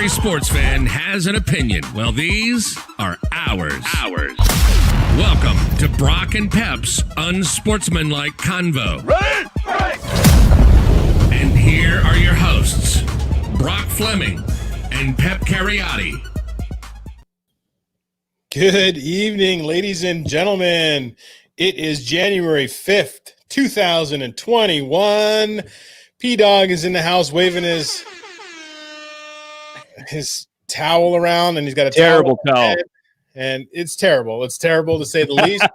Every sports fan has an opinion. Well, these are ours. Welcome to Brock and Pep's Unsportsmanlike Convo. Right. And here are your hosts, Brock Fleming and Pep Cariotti. Good evening, ladies and gentlemen. It is January 5th, 2021. P-Dog is in the house waving his towel around, and he's got a terrible towel. And it's terrible. It's terrible to say the least.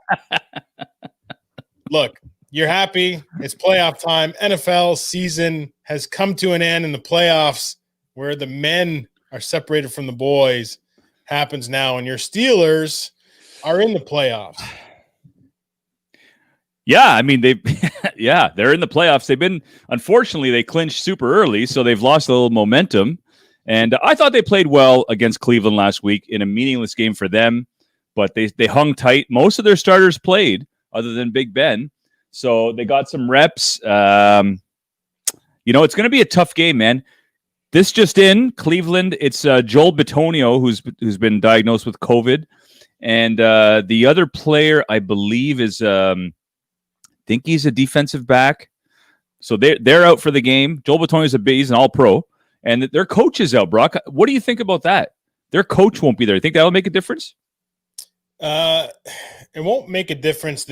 Look, you're happy. It's playoff time. NFL season has come to an end, and the playoffs where the men are separated from the boys happens now, and your Steelers are in the playoffs. Yeah, I mean, they're in the playoffs. Unfortunately, they clinched super early, so they've lost a little momentum. And I thought they played well against Cleveland last week in a meaningless game for them, but they hung tight. Most of their starters played, other than Big Ben, so they got some reps. It's going to be a tough game, man. This just in, Cleveland, it's Joel Bitonio, who's been diagnosed with COVID, and the other player, I believe, is I think he's a defensive back. So they're out for the game. Joel Bitonio's he's an all-pro. And their coach is out, Brock. What do you think about that? Their coach won't be there. You think that'll make a difference? It won't make a difference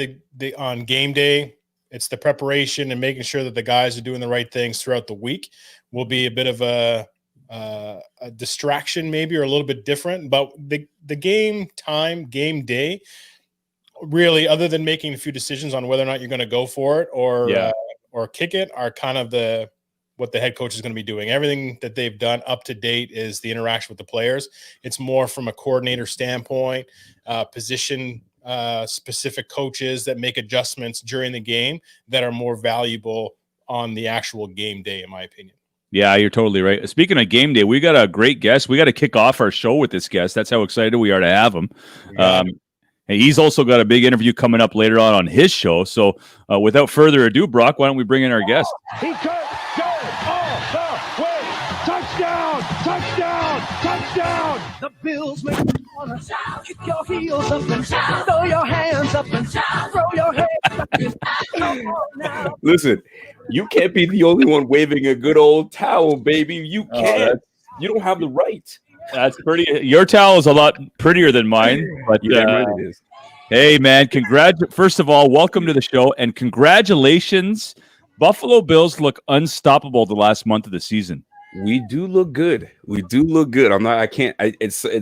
on game day. It's the preparation and making sure that the guys are doing the right things throughout the week. Will be a bit of a distraction maybe, or a little bit different. But the game time, game day, really, other than making a few decisions on whether or not you're going to go for it or kick it, are kind of what the head coach is going to be doing. Everything that they've done up to date is the interaction with the players. It's more from a coordinator standpoint, position specific coaches that make adjustments during the game that are more valuable on the actual game day, in my opinion. Yeah, you're totally right. Speaking of game day, we got a great guest. We got to kick off our show with this guest. That's how excited we are to have him. He's also got a big interview coming up later on his show. So without further ado, Brock, why don't we bring in our guest? He could go all the way. Touchdown! The Bills make the corner. Kick your heels up and throw your hands up and throw your head up. Listen, you can't be the only one waving a good old towel, baby. You can't. You don't have the right. That's pretty. Your towel is a lot prettier than mine. But right it is. Hey, man! First of all, welcome to the show, and congratulations. Buffalo Bills look unstoppable the last month of the season. We do look good. It's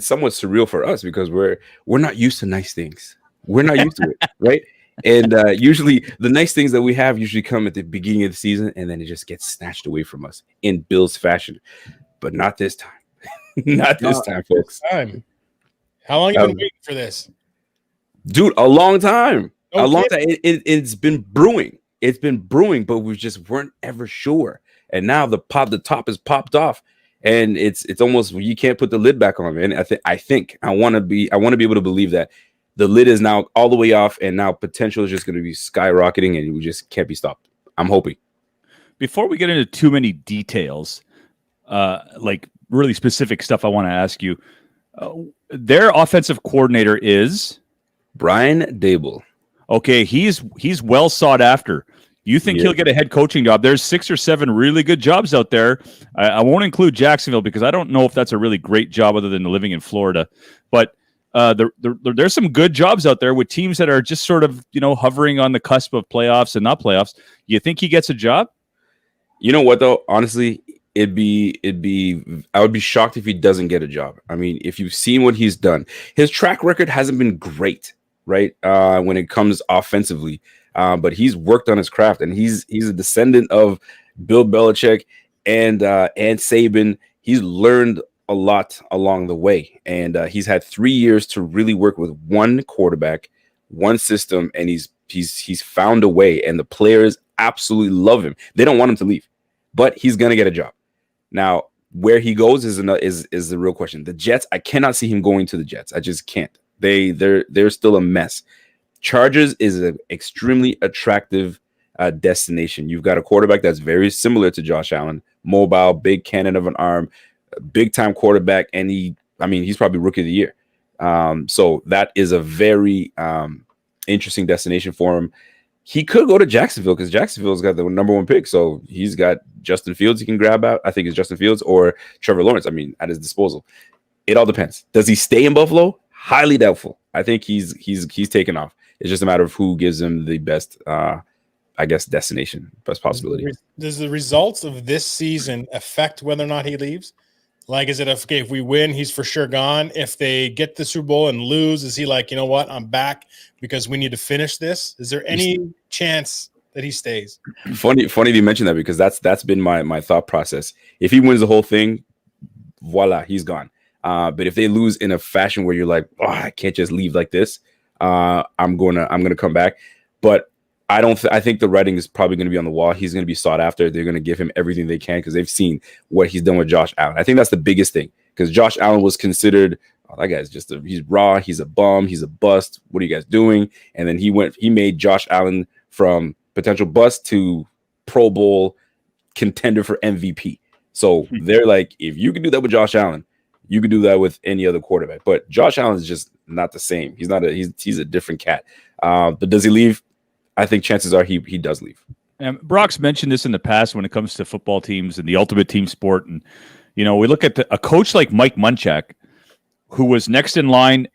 somewhat surreal for us because we're not used to nice things. We're not used to it, right? And usually the nice things that we have usually come at the beginning of the season, and then it just gets snatched away from us in Bills fashion. But not this time. Not this time, folks. How long have you been waiting for this? Dude, a long time. A long time. It's been brewing. It's been brewing, but we just weren't ever sure. And now the top is popped off, and it's almost, you can't put the lid back on, man. I want to be able to believe that the lid is now all the way off, and now potential is just going to be skyrocketing, and we just can't be stopped. I'm hoping. Before we get into too many details, like really specific stuff, I want to ask you. Their offensive coordinator is Brian Daboll. Okay, he's well sought after. You think he'll get a head coaching job? There's 6 or 7 really good jobs out there. I won't include Jacksonville because I don't know if that's a really great job other than living in Florida. But there's some good jobs out there with teams that are just sort of, hovering on the cusp of playoffs and not playoffs. You think he gets a job? You know what, though? Honestly, I would be shocked if he doesn't get a job. I mean, if you've seen what he's done, his track record hasn't been great, right? When it comes offensively. But he's worked on his craft, and he's a descendant of Bill Belichick and Saban. He's learned a lot along the way, and he's had 3 years to really work with one quarterback, one system, and he's found a way. And the players absolutely love him. They don't want him to leave, but he's gonna get a job. Now, where he goes is the real question. The Jets, I cannot see him going to the Jets. I just can't. They're still a mess. Chargers is an extremely attractive destination. You've got a quarterback that's very similar to Josh Allen, mobile, big cannon of an arm, big time quarterback, and he's probably rookie of the year. So that is a very interesting destination for him. He could go to Jacksonville because Jacksonville's got the number 1 pick. So he's got Justin Fields he can grab out. I think it's Justin Fields or Trevor Lawrence. At his disposal. It all depends. Does he stay in Buffalo? Highly doubtful. I think he's taken off. It's just a matter of who gives him the best, destination, best possibility. Does the results of this season affect whether or not he leaves? Like, is it okay if we win, he's for sure gone? If they get the Super Bowl and lose, is he like, you know what, I'm back because we need to finish this? Is there any chance that he stays? Funny you mentioned that because that's been my thought process. If he wins the whole thing, voila, he's gone. But if they lose in a fashion where you're like, oh, I can't just leave like this, I'm gonna come back. But I think the writing is probably going to be on the wall. He's going to be sought after. They're going to give him everything they can because they've seen what he's done with Josh Allen. I think that's the biggest thing because Josh Allen was considered, that guy's he's raw. He's a bum. He's a bust. What are you guys doing? And then he made Josh Allen from potential bust to Pro Bowl contender for MVP. So they're like, if you can do that with Josh Allen, you can do that with any other quarterback. But Josh Allen is just not the same. He's a different cat. But does he leave? I think chances are he does leave. And Brock's mentioned this in the past when it comes to football teams and the ultimate team sport. And, we look at a coach like Mike Munchak, who was next in line,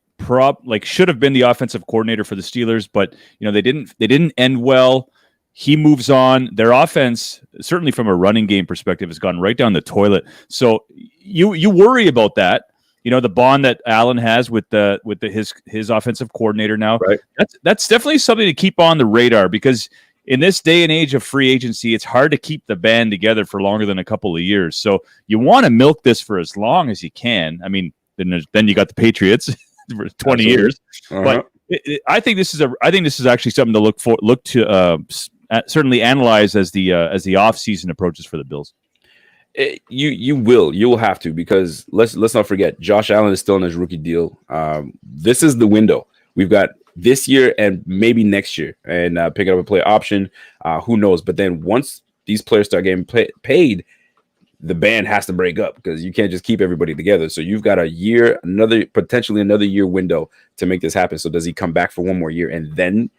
should have been the offensive coordinator for the Steelers, but, they didn't end well. He moves on. Their offense, certainly from a running game perspective, has gone right down the toilet. So you worry about that. The bond that Allen has with his offensive coordinator now, right? That's definitely something to keep on the radar because in this day and age of free agency, it's hard to keep the band together for longer than a couple of years. So you want to milk this for as long as you can. Then you got the Patriots for 20 years, but I think this is actually something to look to certainly analyze as the off season approaches for the Bills. You will have to because let's not forget Josh Allen is still on his rookie deal. This is the window. We've got this year and maybe next year and picking up a player option. Who knows? But then once these players start getting paid, the band has to break up because you can't just keep everybody together. So you've got potentially another year window to make this happen. So does he come back for one more year and then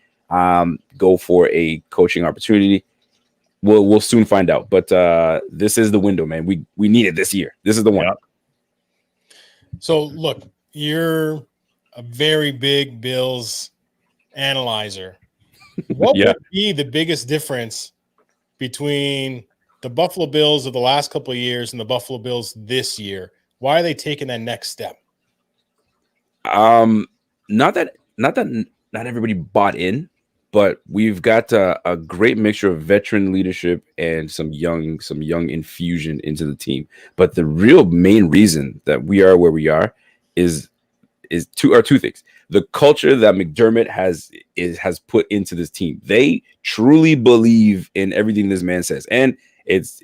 go for a coaching opportunity? We'll soon find out, but this is the window, man. We need it this year. This is the one. Yeah. So look, you're a very big Bills analyzer. What would be the biggest difference between the Buffalo Bills of the last couple of years and the Buffalo Bills this year? Why are they taking that next step? Not that not everybody bought in. But we've got a great mixture of veteran leadership and some young infusion into the team. But the real main reason that we are where we are is two things. The culture that McDermott has put into this team. They truly believe in everything this man says, and it's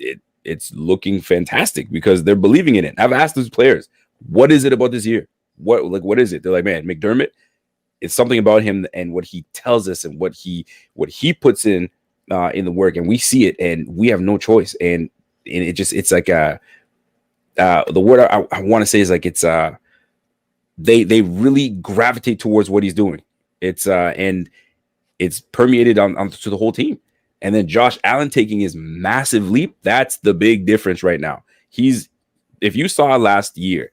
looking fantastic because they're believing in it. I've asked those players, what is it about this year? What is it? They're like, man, McDermott. It's something about him and what he tells us and what he puts in the work, and we see it, and we have no choice. And it's like the word I want to say is like it's they really gravitate towards what he's doing. It's and it's permeated on to the whole team. And then Josh Allen taking his massive leap, that's the big difference right now. If you saw last year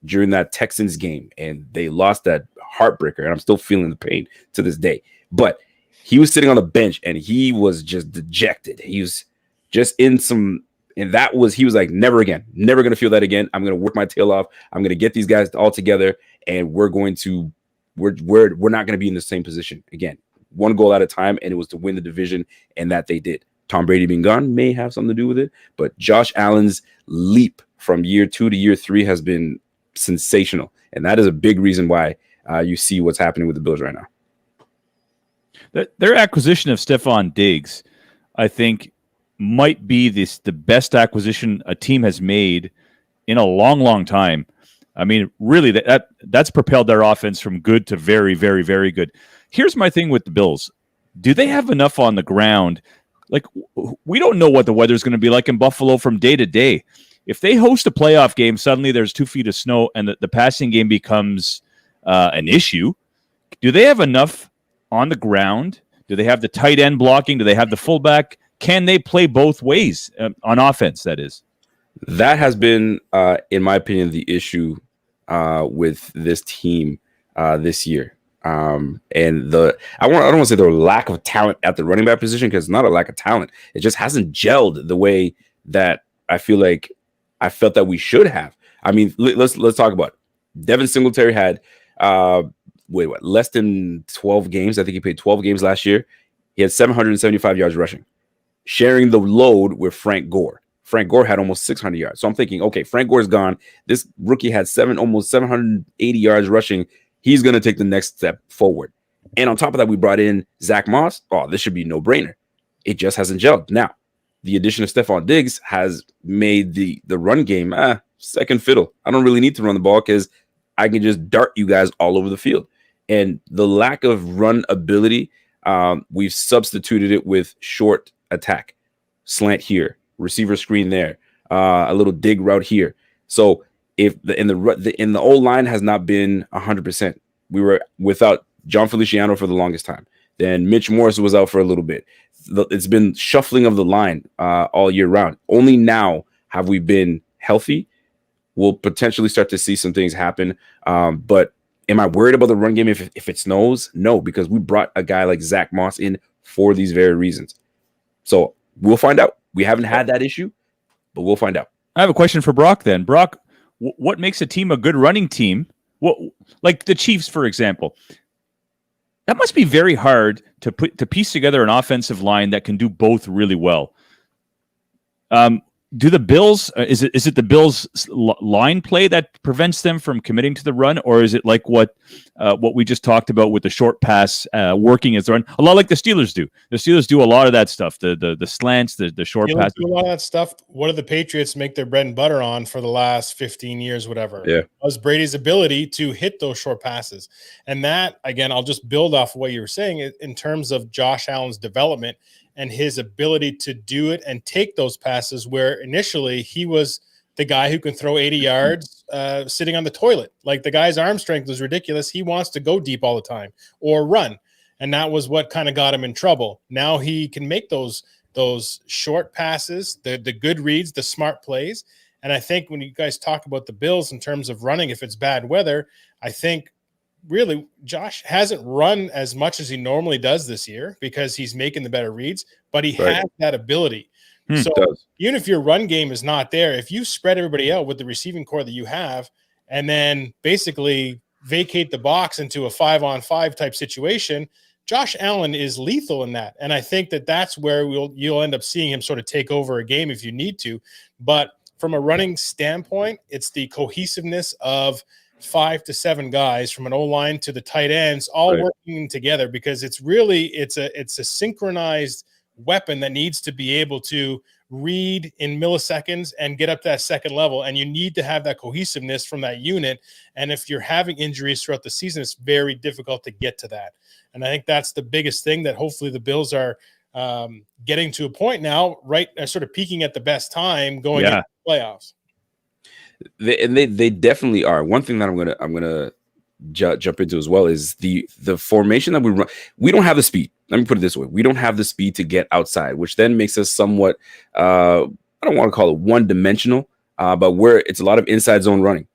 during that Texans game and they lost that heartbreaker, and I'm still feeling the pain to this day, but he was sitting on the bench and he was just dejected. He was just he was like, never again, never going to feel that again. I'm going to work my tail off. I'm going to get these guys all together and we're not going to be in the same position again. One goal at a time, and it was to win the division, and that they did. Tom Brady being gone may have something to do with it, but Josh Allen's leap from year 2 to year 3 has been sensational, and that is a big reason why you see what's happening with the Bills right now. Their acquisition of Stephon Diggs, I think, might be the best acquisition a team has made in a long, long time. I mean, really, that's propelled their offense from good to very, very, very good. Here's my thing with the Bills. Do they have enough on the ground? Like, we don't know what the weather's going to be like in Buffalo from day to day. if they host a playoff game, suddenly there's 2 feet of snow and the passing game becomes an issue. Do they have enough on the ground? Do they have the tight end blocking? Do they have the fullback? Can they play both ways on offense, that is? That has been, in my opinion, the issue with this team this year. And I don't want to say the lack of talent at the running back position, because it's not a lack of talent. It just hasn't gelled the way that I feel like I felt that we should have. I mean, let's talk about it. Devin Singletary had less than 12 games. I think he played 12 games last year. He had 775 yards rushing, sharing the load with Frank Gore. Frank Gore had almost 600 yards. So I'm thinking, okay, Frank Gore's gone. This rookie had almost 780 yards rushing. He's going to take the next step forward. And on top of that, we brought in Zach Moss. Oh, this should be no brainer. It just hasn't gelled. Now, the addition of Stephon Diggs has made the run game second fiddle. I don't really need to run the ball because I can just dart you guys all over the field. And the lack of run ability, we've substituted it with short attack, slant here, receiver screen there, a little dig route here. So if in the old line has not been 100%, we were without John Feliciano for the longest time. Then Mitch Morris was out for a little bit. It's been shuffling of the line all year round. Only now have we been healthy. We'll potentially start to see some things happen. But am I worried about the run game if it snows? No, because we brought a guy like Zach Moss in for these very reasons. So we'll find out. We haven't had that issue, but we'll find out. I have a question for Brock then. Brock, what makes a team a good running team? Like the Chiefs, for example. That must be very hard to piece together an offensive line that can do both really well. Do the Bills? Is it the Bills' line play that prevents them from committing to the run, or is it like what we just talked about with the short pass working as the run? A lot like the Steelers do. The Steelers do a lot of that stuff. The slants, the short pass. Do a lot of that stuff. What do the Patriots make their bread and butter on for the last 15 years, whatever? Yeah, was Brady's ability to hit those short passes, and that again, I'll just build off of what you were saying in terms of Josh Allen's development and his ability to do it and take those passes where initially he was the guy who can throw 80 yards sitting on the toilet. Like the guy's arm strength was ridiculous. He wants to go deep all the time or run. And that was what kind of got him in trouble. Now he can make those short passes, the good reads, the smart plays. And I think when you guys talk about the Bills in terms of running, if it's bad weather, I think really Josh hasn't run as much as he normally does this year because he's making the better reads, but he has that ability. So even if your run game is not there, if you spread everybody out with the receiving core that you have, and then basically vacate the box into a 5-on-5 type situation, Josh Allen is lethal in that. And I think that's where you'll end up seeing him sort of take over a game if you need to. But from a running standpoint, it's the cohesiveness of 5 to 7 guys from an O-line to the tight ends all working together, because it's a synchronized weapon that needs to be able to read in milliseconds and get up to that second level. And you need to have that cohesiveness from that unit. And if you're having injuries throughout the season, it's very difficult to get to that. And I think that's the biggest thing that hopefully the Bills are getting to a point now, right? Sort of peaking at the best time going into the playoffs. They definitely are. One thing that I'm gonna jump into as well is the formation that we run. We don't have the speed. Let me put it this way: we don't have the speed to get outside, which then makes us somewhat I don't want to call it one-dimensional, but it's a lot of inside zone running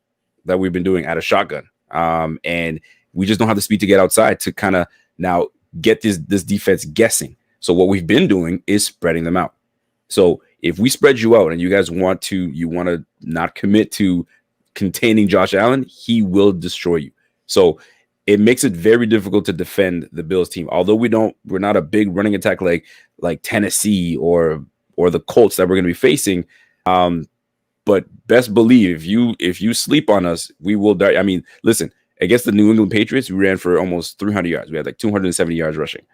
that we've been doing out of shotgun, and we just don't have the speed to get outside to kind of now get this defense guessing. So what we've been doing is spreading them out. So if we spread you out and you guys want to not commit to containing Josh Allen, he will destroy you. So it makes it very difficult to defend the Bills team. Although we're not a big running attack like Tennessee or the Colts that we're going to be facing. But best believe if you sleep on us, we will die. I mean, listen, against the New England Patriots, we ran for almost 300 yards. We had like 270 yards rushing.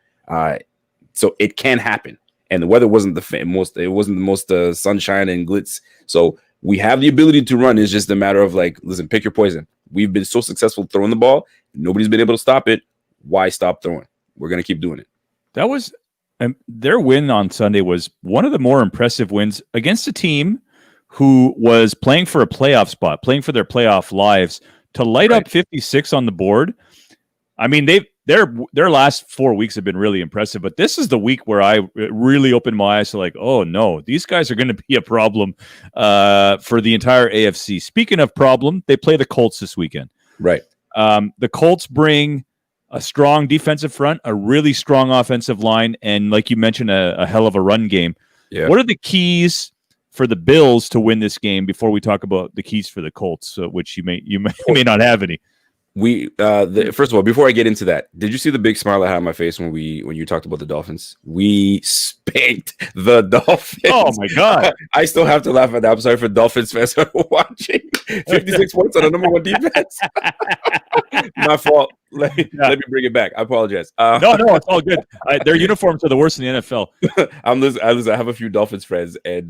So it can happen. And the weather wasn't the most sunshine and glitz. So we have the ability to run. It's just a matter of listen, pick your poison. We've been so successful throwing the ball. Nobody's been able to stop it. Why stop throwing? We're going to keep doing it. That was their win on Sunday was one of the more impressive wins against a team who was playing for a playoff spot, playing for their playoff lives, to light up 56 on the board. I mean, their last 4 weeks have been really impressive, but this is the week where I really opened my eyes to like, oh no, these guys are going to be a problem for the entire AFC. Speaking of problem, they play the Colts this weekend. Right. The Colts bring a strong defensive front, a really strong offensive line, and like you mentioned, a hell of a run game. Yeah. What are the keys for the Bills to win this game before we talk about the keys for the Colts, which you may may not have any? First of all, before I get into that, did you see the big smile I had on my face when you talked about the Dolphins? We spanked the Dolphins. Oh my god! I still have to laugh at that. I'm sorry for Dolphins fans watching. 56 points on the number one defense. My fault. Let me bring it back. I apologize. No, it's all good. Their uniforms are the worst in the NFL. I have a few Dolphins friends, and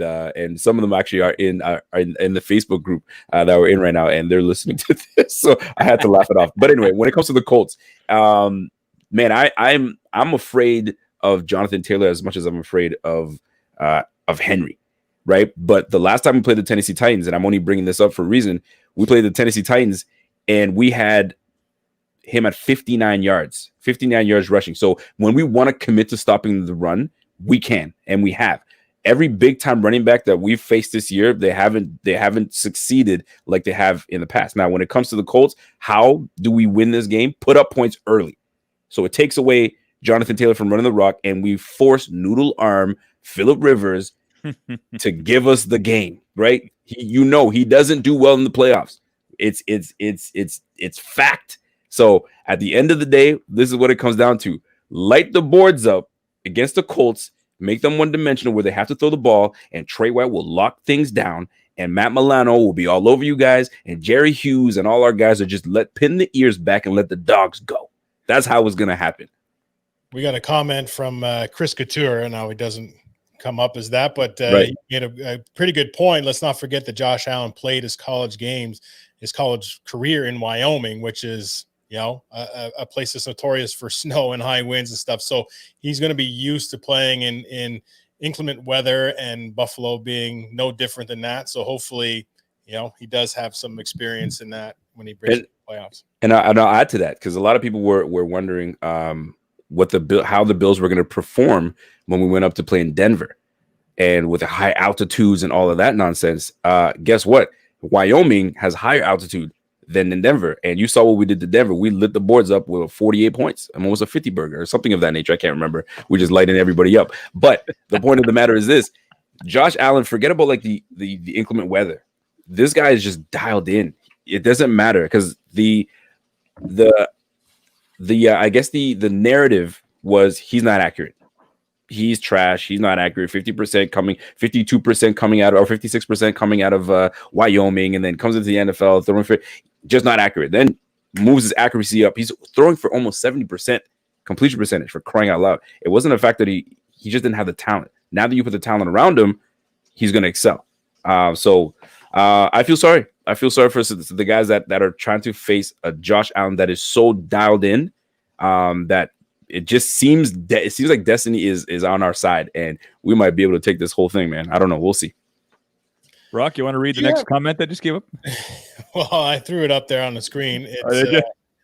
some of them actually are in the Facebook group that we're in right now, and they're listening to this, so I had to laugh it off. But anyway, when it comes to the Colts, man, I'm afraid of Jonathan Taylor as much as I'm afraid of Henry, right? But the last time we played the Tennessee Titans, and I'm only bringing this up for a reason, we played the Tennessee Titans, and we had him at 59 yards rushing. So when we want to commit to stopping the run, we can, and we have. Every big time running back that we've faced this year, they haven't succeeded like they have in the past. Now, when it comes to the Colts, how do we win this game? Put up points early. So it takes away Jonathan Taylor from running the rock, and we force noodle arm Phillip Rivers to give us the game, right? He doesn't do well in the playoffs. It's fact. So at the end of the day, this is what it comes down to. Light the boards up against the Colts, make them one-dimensional where they have to throw the ball, and Trey White will lock things down, and Matt Milano will be all over you guys, and Jerry Hughes and all our guys are just pin the ears back and let the dogs go. That's how it's going to happen. We got a comment from Chris Couture. Now he doesn't come up as that, but right. He made a pretty good point. Let's not forget that Josh Allen played his college career in Wyoming, which is a place that's notorious for snow and high winds and stuff. So he's going to be used to playing in inclement weather, and Buffalo being no different than that. So hopefully, he does have some experience in that when he brings the playoffs. And I'll add to that, because a lot of people were wondering how the Bills were going to perform when we went up to play in Denver, and with the high altitudes and all of that nonsense. Guess what? Wyoming has higher altitude than in Denver, and you saw what we did to Denver. We lit the boards up with 48 points. I mean, it was a 50 burger or something of that nature. I can't remember. We just lighting everybody up. But the point of the matter is this: Josh Allen, forget about like the inclement weather. This guy is just dialed in. It doesn't matter, because I guess the narrative was he's not accurate. He's trash. He's not accurate. 50% coming, 52% coming out, or 56% coming out of Wyoming, and then comes into the NFL throwing for just not accurate. Then moves his accuracy up. He's throwing for almost 70% completion percentage, for crying out loud. It wasn't the fact that he just didn't have the talent. Now that you put the talent around him, he's going to excel. So I feel sorry. I feel sorry for the guys that are trying to face a Josh Allen that is so dialed in that it just seems like destiny is on our side, and we might be able to take this whole thing, man. I don't know. We'll see. Brock, you want to read the next comment that just came up? Well, I threw it up there on the screen.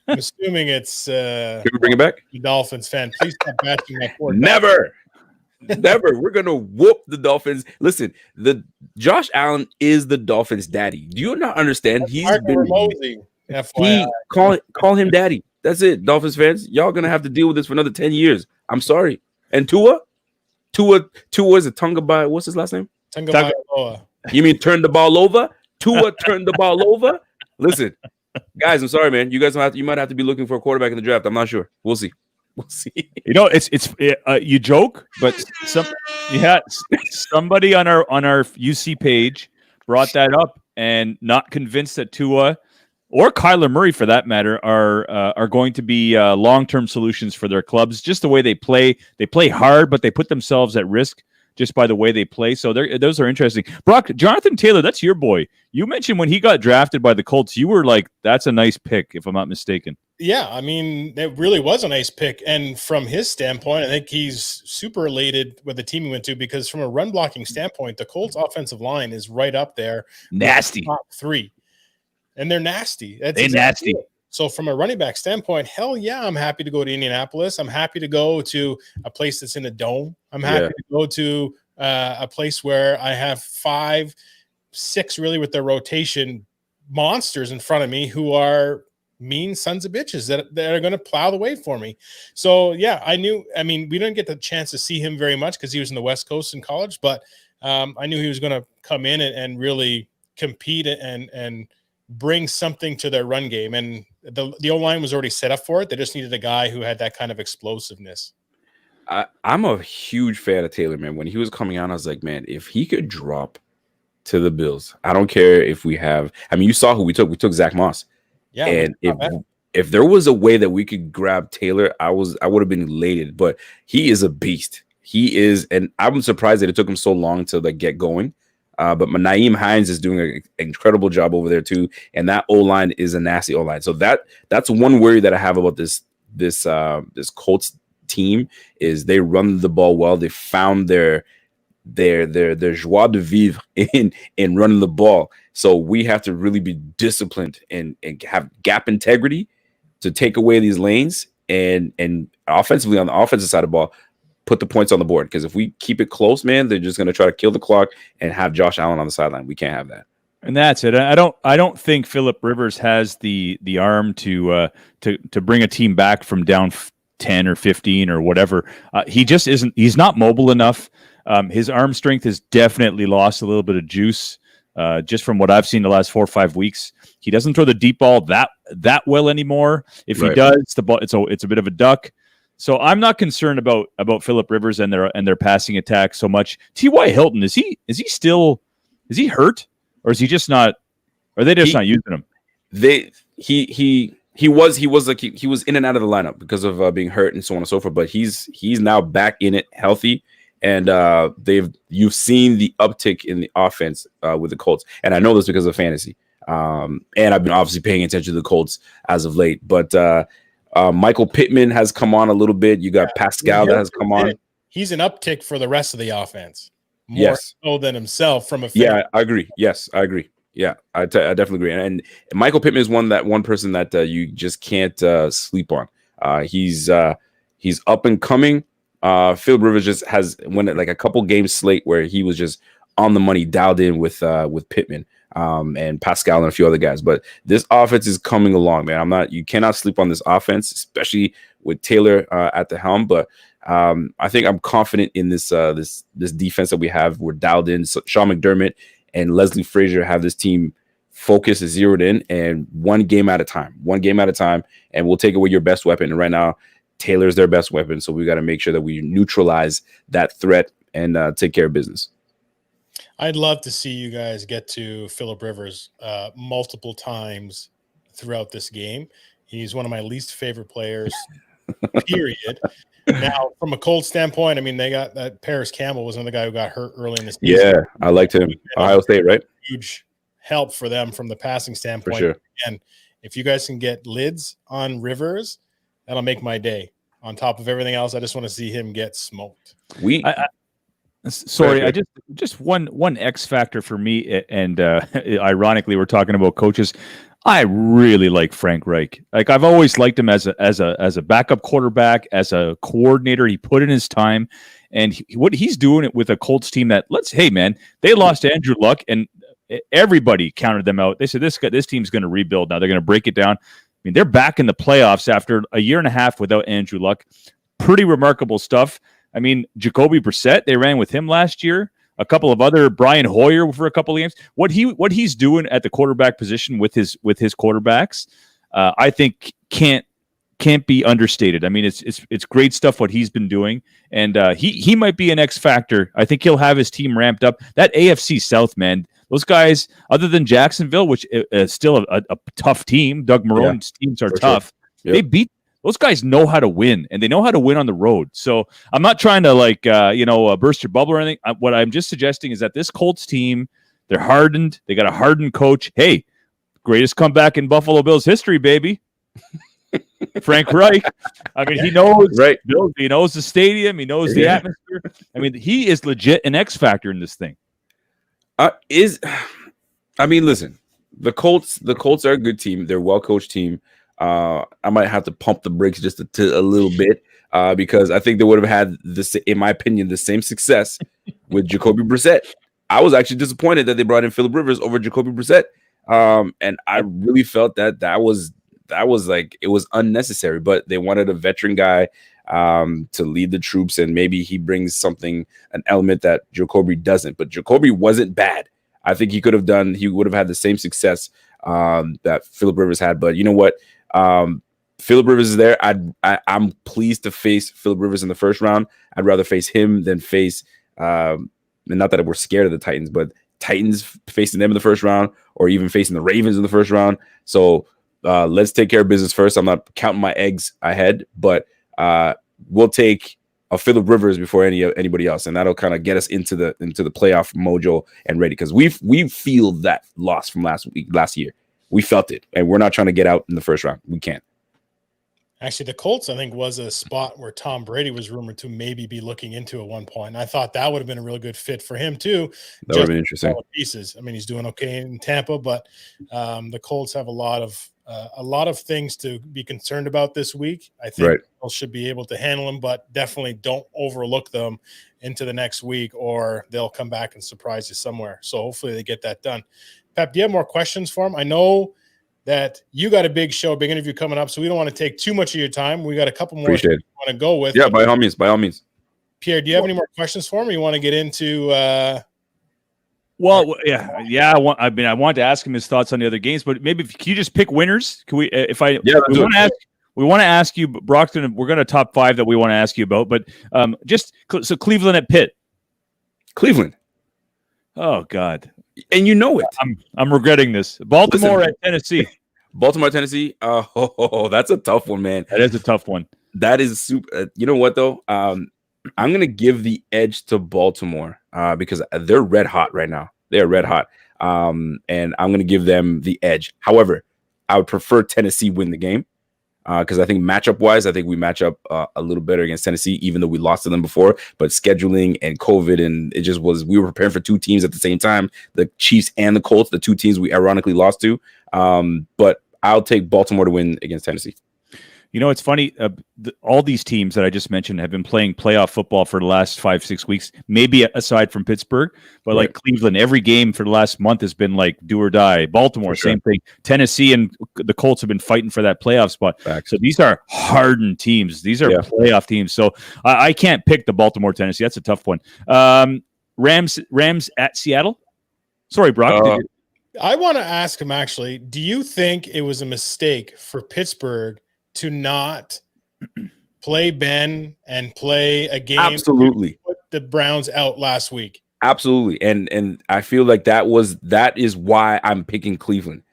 I'm assuming it's can we bring it back? The Dolphins fan. Please stop bashing my poor Never. We're gonna whoop the Dolphins. Listen, the Josh Allen is the Dolphins' daddy. Do you not understand? Call him daddy. That's it, Dolphins fans. Y'all gonna have to deal with this for another 10 years. I'm sorry. And Tua is a Tonga by what's his last name? Tonga. You mean turn the ball over? Tua turned the ball over. Listen, guys, I'm sorry, man. You might have to be looking for a quarterback in the draft. I'm not sure. We'll see. It's you joke, but somebody on our UC page brought that up, and not convinced that Tua or Kyler Murray, for that matter, are going to be long-term solutions for their clubs. Just the way they play hard, but they put themselves at risk just by the way they play. So those are interesting. Brock, Jonathan Taylor, that's your boy. You mentioned when he got drafted by the Colts, you were like, "That's a nice pick," if I'm not mistaken. Yeah, I mean, it really was a nice pick. And from his standpoint, I think he's super elated with the team he went to, because from a run blocking standpoint, the Colts offensive line is right up there. Nasty. Top 3. And they're nasty. They're nasty. It. So from a running back standpoint, hell yeah, I'm happy to go to Indianapolis. I'm happy to go to a place that's in a dome. I'm happy to go to a place where I have 5, 6 really with their rotation monsters in front of me who are mean sons of bitches that are going to plow the way for me. So yeah, I mean, we didn't get the chance to see him very much because he was in the West Coast in college, but I knew he was going to come in and really compete and bring something to their run game. And the O-line was already set up for it. They just needed a guy who had that kind of explosiveness. I'm a huge fan of Taylor, man. When he was coming out, I was like, man, if he could drop to the Bills, I don't care if we have, I mean, you saw who we took. We took Zach Moss. Yeah, and if there was a way that we could grab Taylor, I would have been elated. But he is a beast. He is, and I'm surprised that it took him so long to like get going. But Naeem Hines is doing an incredible job over there too, and that O-line is a nasty O-line. So that's one worry that I have about this Colts team is they run the ball well. They found their joie de vivre in running the ball. So we have to really be disciplined and have gap integrity to take away these lanes and offensively on the offensive side of the ball, put the points on the board. Because if we keep it close, man, they're just going to try to kill the clock and have Josh Allen on the sideline. We can't have that. And that's it. I don't think Phillip Rivers has the arm to bring a team back from down 10 or 15 or whatever. He just isn't. He's not mobile enough. His arm strength has definitely lost a little bit of juice. Just from what I've seen the last 4 or 5 weeks, he doesn't throw the deep ball that well anymore. If he does, the ball it's a bit of a duck. So I'm not concerned about Phillip Rivers and their passing attack so much. T.Y. Hilton, is he hurt, or is he just not? Are they just not using him? He was in and out of the lineup because of being hurt and so on and so forth. But he's now back in it, healthy. And you've seen the uptick in the offense with the Colts, and I know this because of fantasy. And I've been obviously paying attention to the Colts as of late. But Michael Pittman has come on a little bit. You got Pascal that has come on. He's an uptick for the rest of the offense, more so than himself from a. Yeah, I agree. Yes, I agree. Yeah, I definitely agree. And Michael Pittman is one person that you just can't sleep on. He's up and coming. Phillip Rivers just has went like a couple games slate where he was just on the money, dialed in with Pittman and Pascal and a few other guys. But this offense is coming along, man. You cannot sleep on this offense, especially with Taylor at the helm. But I think I'm confident in this defense that we have. We're dialed in. So Sean McDermott and Leslie Frazier have this team focused and zeroed in, and one game at a time, and we'll take away your best weapon. And right now, Taylor's their best weapon, so we got to make sure that we neutralize that threat and take care of business. I'd love to see you guys get to Phillip Rivers multiple times throughout this game. He's one of my least favorite players, period. Now, from a Colts standpoint, I mean, they got that Paris Campbell was another guy who got hurt early in the season. Yeah, I liked him. Ohio State, right? Huge help for them from the passing standpoint. For sure. And if you guys can get lids on Rivers, that'll make my day. On top of everything else, I just want to see him get smoked. Sorry, I just one X factor for me, and ironically, we're talking about coaches. I really like Frank Reich. Like I've always liked him as a backup quarterback, as a coordinator. He put in his time, and what he's doing it with a Colts team that hey man, they lost Andrew Luck, and everybody counted them out. They said this team's going to rebuild. Now they're going to break it down. I mean, they're back in the playoffs after a year and a half without Andrew Luck. Pretty remarkable stuff. I mean, Jacoby Brissett, they ran with him last year. A couple of other Brian Hoyer for a couple of games. What he's doing at the quarterback position with his quarterbacks, I think can't be understated. I mean, it's great stuff what he's been doing, and he might be an X factor. I think he'll have his team ramped up. That AFC South, man. Those guys, other than Jacksonville, which is still a tough team, Doug Marone's teams are tough. Sure. Yep. They beat those guys, know how to win, and they know how to win on the road. So I'm not trying to burst your bubble or anything. What I'm just suggesting is that this Colts team, they're hardened. They got a hardened coach. Hey, greatest comeback in Buffalo Bills history, baby. Frank Reich. I mean, he knows Right. He knows the stadium. He knows the atmosphere. I mean, he is legit an X factor in this thing. Listen, the Colts are a good team. They're a well-coached team. I might have to pump the brakes just a little bit because I think they would have had this, in my opinion, the same success with Jacoby Brissett. I was actually disappointed that they brought in Phillip Rivers over Jacoby Brissett. And I really felt that was like, it was unnecessary, but they wanted a veteran guy to lead the troops, and maybe he brings an element that Jacoby doesn't. But Jacoby wasn't bad. I think he would have had the same success that Phillip Rivers had. But you know what? Phillip Rivers is there. I'm pleased to face Phillip Rivers in the first round. I'd rather face him than face and not that we're scared of the Titans, but Titans facing them in the first round, or even facing the Ravens in the first round. So let's take care of business first. I'm not counting my eggs ahead, but we'll take a Phillip Rivers before anybody else, and that'll kind of get us into the playoff mojo and ready, because we feel that loss from last year. We felt it, and we're not trying to get out in the first round. We can't. Actually, the Colts, I think, was a spot where Tom Brady was rumored to maybe be looking into at one point. And I thought that would have been a really good fit for him, too. That would have been interesting. Pieces. I mean, he's doing okay in Tampa, but the Colts have a lot of things to be concerned about this week. I think they should be able to handle them, but definitely don't overlook them into the next week, or they'll come back and surprise you somewhere. So hopefully they get that done. Pep, do you have more questions for him? I know that you got a big interview coming up, so we don't want to take too much of your time. We got a couple more we want to go with. Yeah, by all means. Pierre, do you have any more questions for me? You want to get into? Well, yeah. I want to ask him his thoughts on the other games, but maybe can you just pick winners? Can we? We want to ask you, Brockton. We're going to top 5 that we want to ask you about, but so Cleveland at Pitt. Cleveland. Oh God. And you know it. I'm regretting this. Baltimore at Tennessee. Baltimore, Tennessee. That's a tough one, man. That is a tough one. That is super. You know what though? I'm gonna give the edge to Baltimore because they're red hot right now. They are red hot, and I'm gonna give them the edge. However, I would prefer Tennessee win the game because I think matchup wise, I think we match up a little better against Tennessee, even though we lost to them before. But scheduling and COVID, and it just was, we were preparing for 2 teams at the same time, the Chiefs and the Colts, the 2 teams we ironically lost to. But I'll take Baltimore to win against Tennessee. You know, it's funny. All these teams that I just mentioned have been playing playoff football for the last 5-6 weeks, maybe aside from Pittsburgh. But like Cleveland, every game for the last month has been like do or die. Baltimore, same thing. Tennessee and the Colts have been fighting for that playoff spot. So these are hardened teams. These are playoff teams. So I can't pick the Baltimore, Tennessee. That's a tough one. Rams at Seattle. Sorry, Brock. I want to ask him, actually, do you think it was a mistake for Pittsburgh to not play Ben and play a game? Absolutely. Put the Browns out last week. Absolutely. And I feel like that is why I'm picking Cleveland,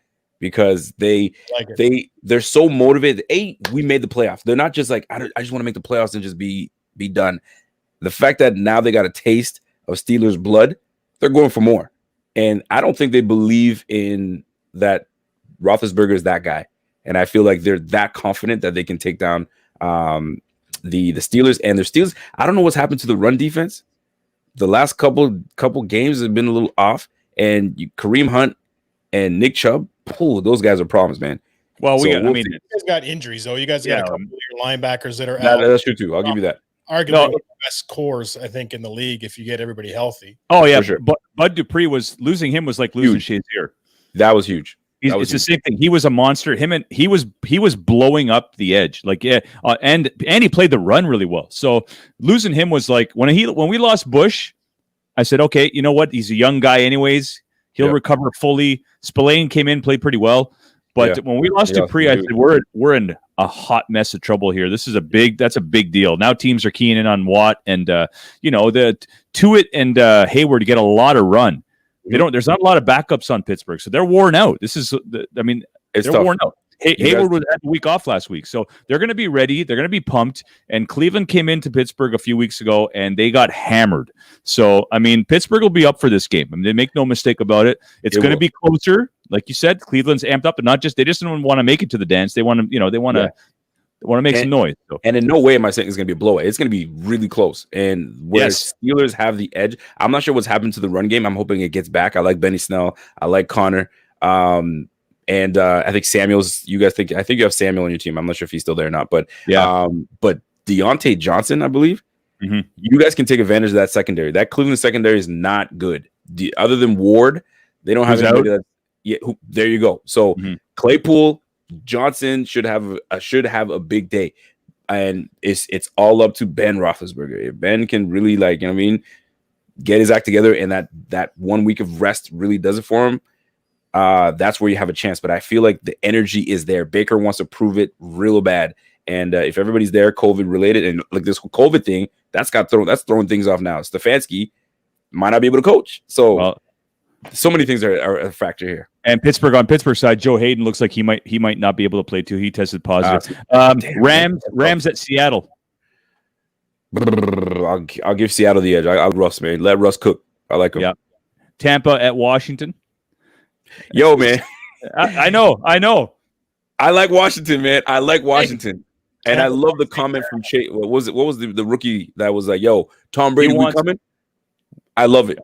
because they're so motivated. We made the playoffs. They're not just like, I just want to make the playoffs and just be done. The fact that now they got a taste of Steelers blood, they're going for more. And I don't think they believe in that Roethlisberger is that guy. And I feel like they're that confident that they can take down the Steelers. And their Steelers, I don't know what's happened to the run defense. The last couple games have been a little off. And Kareem Hunt and Nick Chubb, those guys are problems, man. Well, you guys got injuries, though. You guys got a couple of your linebackers that are out. That's true, too. I'll give you that. Arguably one of the best cores, I think, in the league if you get everybody healthy. Oh, yeah. Sure. But Bud Dupree losing him was like losing Shazier. That was huge. It's the same thing. He was a monster. He was blowing up the edge. And he played the run really well. So losing him was like when we lost Bush, I said, okay, you know what? He's a young guy anyways. He'll recover fully. Spillane came in, played pretty well. But when we lost Dupree, I said we're in a hot mess of trouble here. That's a big deal. Now teams are keying in on Watt and the Tuitt and Hayward to get a lot of run. There's not a lot of backups on Pittsburgh, so they're worn out. They're tough. worn out. Hayward had a week off last week, so they're going to be ready. They're going to be pumped. And Cleveland came into Pittsburgh a few weeks ago, and they got hammered. So, Pittsburgh will be up for this game. They make no mistake about it. It's going to be closer like you said, Cleveland's amped up, and they just don't want to make it to the dance. They want to, they want to make some noise. So. And in no way am I saying it's going to be a blowout. It's going to be really close. And where Steelers have the edge, I'm not sure what's happened to the run game. I'm hoping it gets back. I like Benny Snell. I like Connor. And I think Samuel's. I think you have Samuel on your team. I'm not sure if he's still there or not. But but Deontay Johnson, I believe, you guys can take advantage of that secondary. That Cleveland secondary is not good. Other than Ward, they don't have anybody that. Yeah, there you go. So Claypool, Johnson should have a big day, and it's all up to Ben Roethlisberger. If Ben can really get his act together, and that 1 week of rest really does it for him, that's where you have a chance. But I feel like the energy is there. Baker wants to prove it real bad, and if everybody's there, COVID related, and like this COVID thing, that's throwing things off now. Stefanski might not be able to coach, so so many things are a factor here. And Pittsburgh, on Pittsburgh side, Joe Hayden looks like he might not be able to play too. He tested positive. Rams at Seattle. I'll give Seattle the edge. I'll Russ, man. Let Russ cook. I like him. Yeah. Tampa at Washington. Yo, man. I know. I like Washington, man. I like Washington. And I love the comment from Chase. What was the rookie that was like, yo, Tom Brady coming? I love it.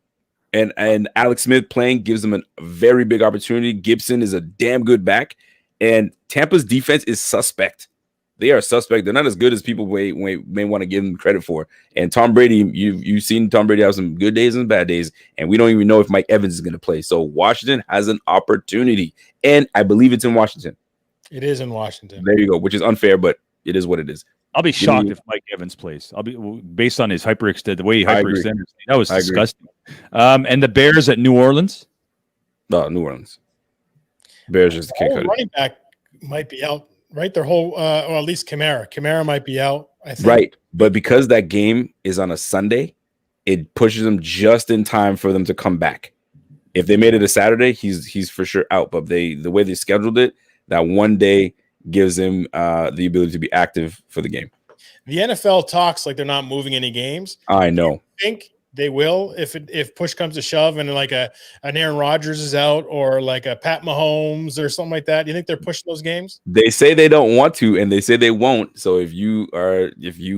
And Alex Smith playing gives them a very big opportunity. Gibson is a damn good back. And Tampa's defense is suspect. They are suspect. They're not as good as people may want to give them credit for. And Tom Brady, you've seen Tom Brady have some good days and bad days. And we don't even know if Mike Evans is going to play. So Washington has an opportunity. And I believe it's in Washington. It is in Washington. There you go, which is unfair, but it is what it is. I'll be shocked if Mike Evans plays. I'll be based on his hyperextend, the way he hyperextended. That was disgusting. And the Bears at New Orleans. No, New Orleans. Bears just can't cut it. Running back might be out, right? Their whole, or at least Kamara. Kamara might be out, I think. Right, but because that game is on a Sunday, it pushes them just in time for them to come back. If they made it a Saturday, he's for sure out. But the way they scheduled it, that one day gives him the ability to be active for the game. The NFL talks like they're not moving any games. I know. I think they will if push comes to shove and like an Aaron Rodgers is out or like a Pat Mahomes or something like that. Do you think they're pushing those games? They say they don't want to, and they say they won't. So if you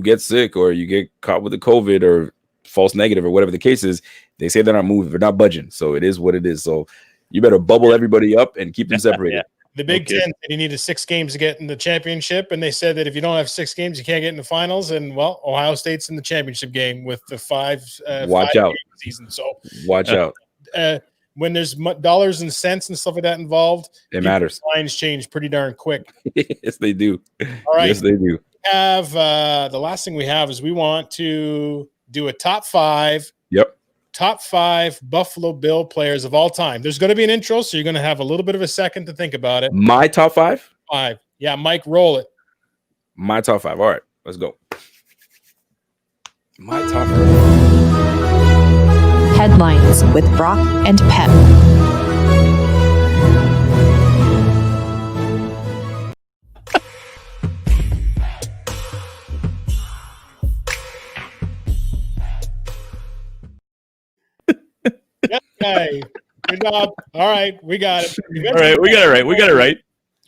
get sick or you get caught with the COVID or false negative or whatever the case is, they say they're not moving, they're not budging. So it is what it is. So you better bubble everybody up and keep them separated. The Big Ten said you needed 6 games to get in the championship, and they said that if you don't have 6 games, you can't get in the finals. And well, Ohio State's in the championship game with the 5 season. So watch out. When there's dollars and cents and stuff like that involved, it matters. Lines change pretty darn quick. Yes, they do. All right, yes, they do. Have the last thing we have is we want to do a top 5. Yep. Top 5 Buffalo Bill players of all time. There's going to be an intro, so you're going to have a little bit of a second to think about it. My top 5? 5. Yeah, Mike, roll it. My top 5. All right, let's go. My top 5. Headlines with Brock and Pep. Okay. Good job. All right. We got it. All right. We got it right.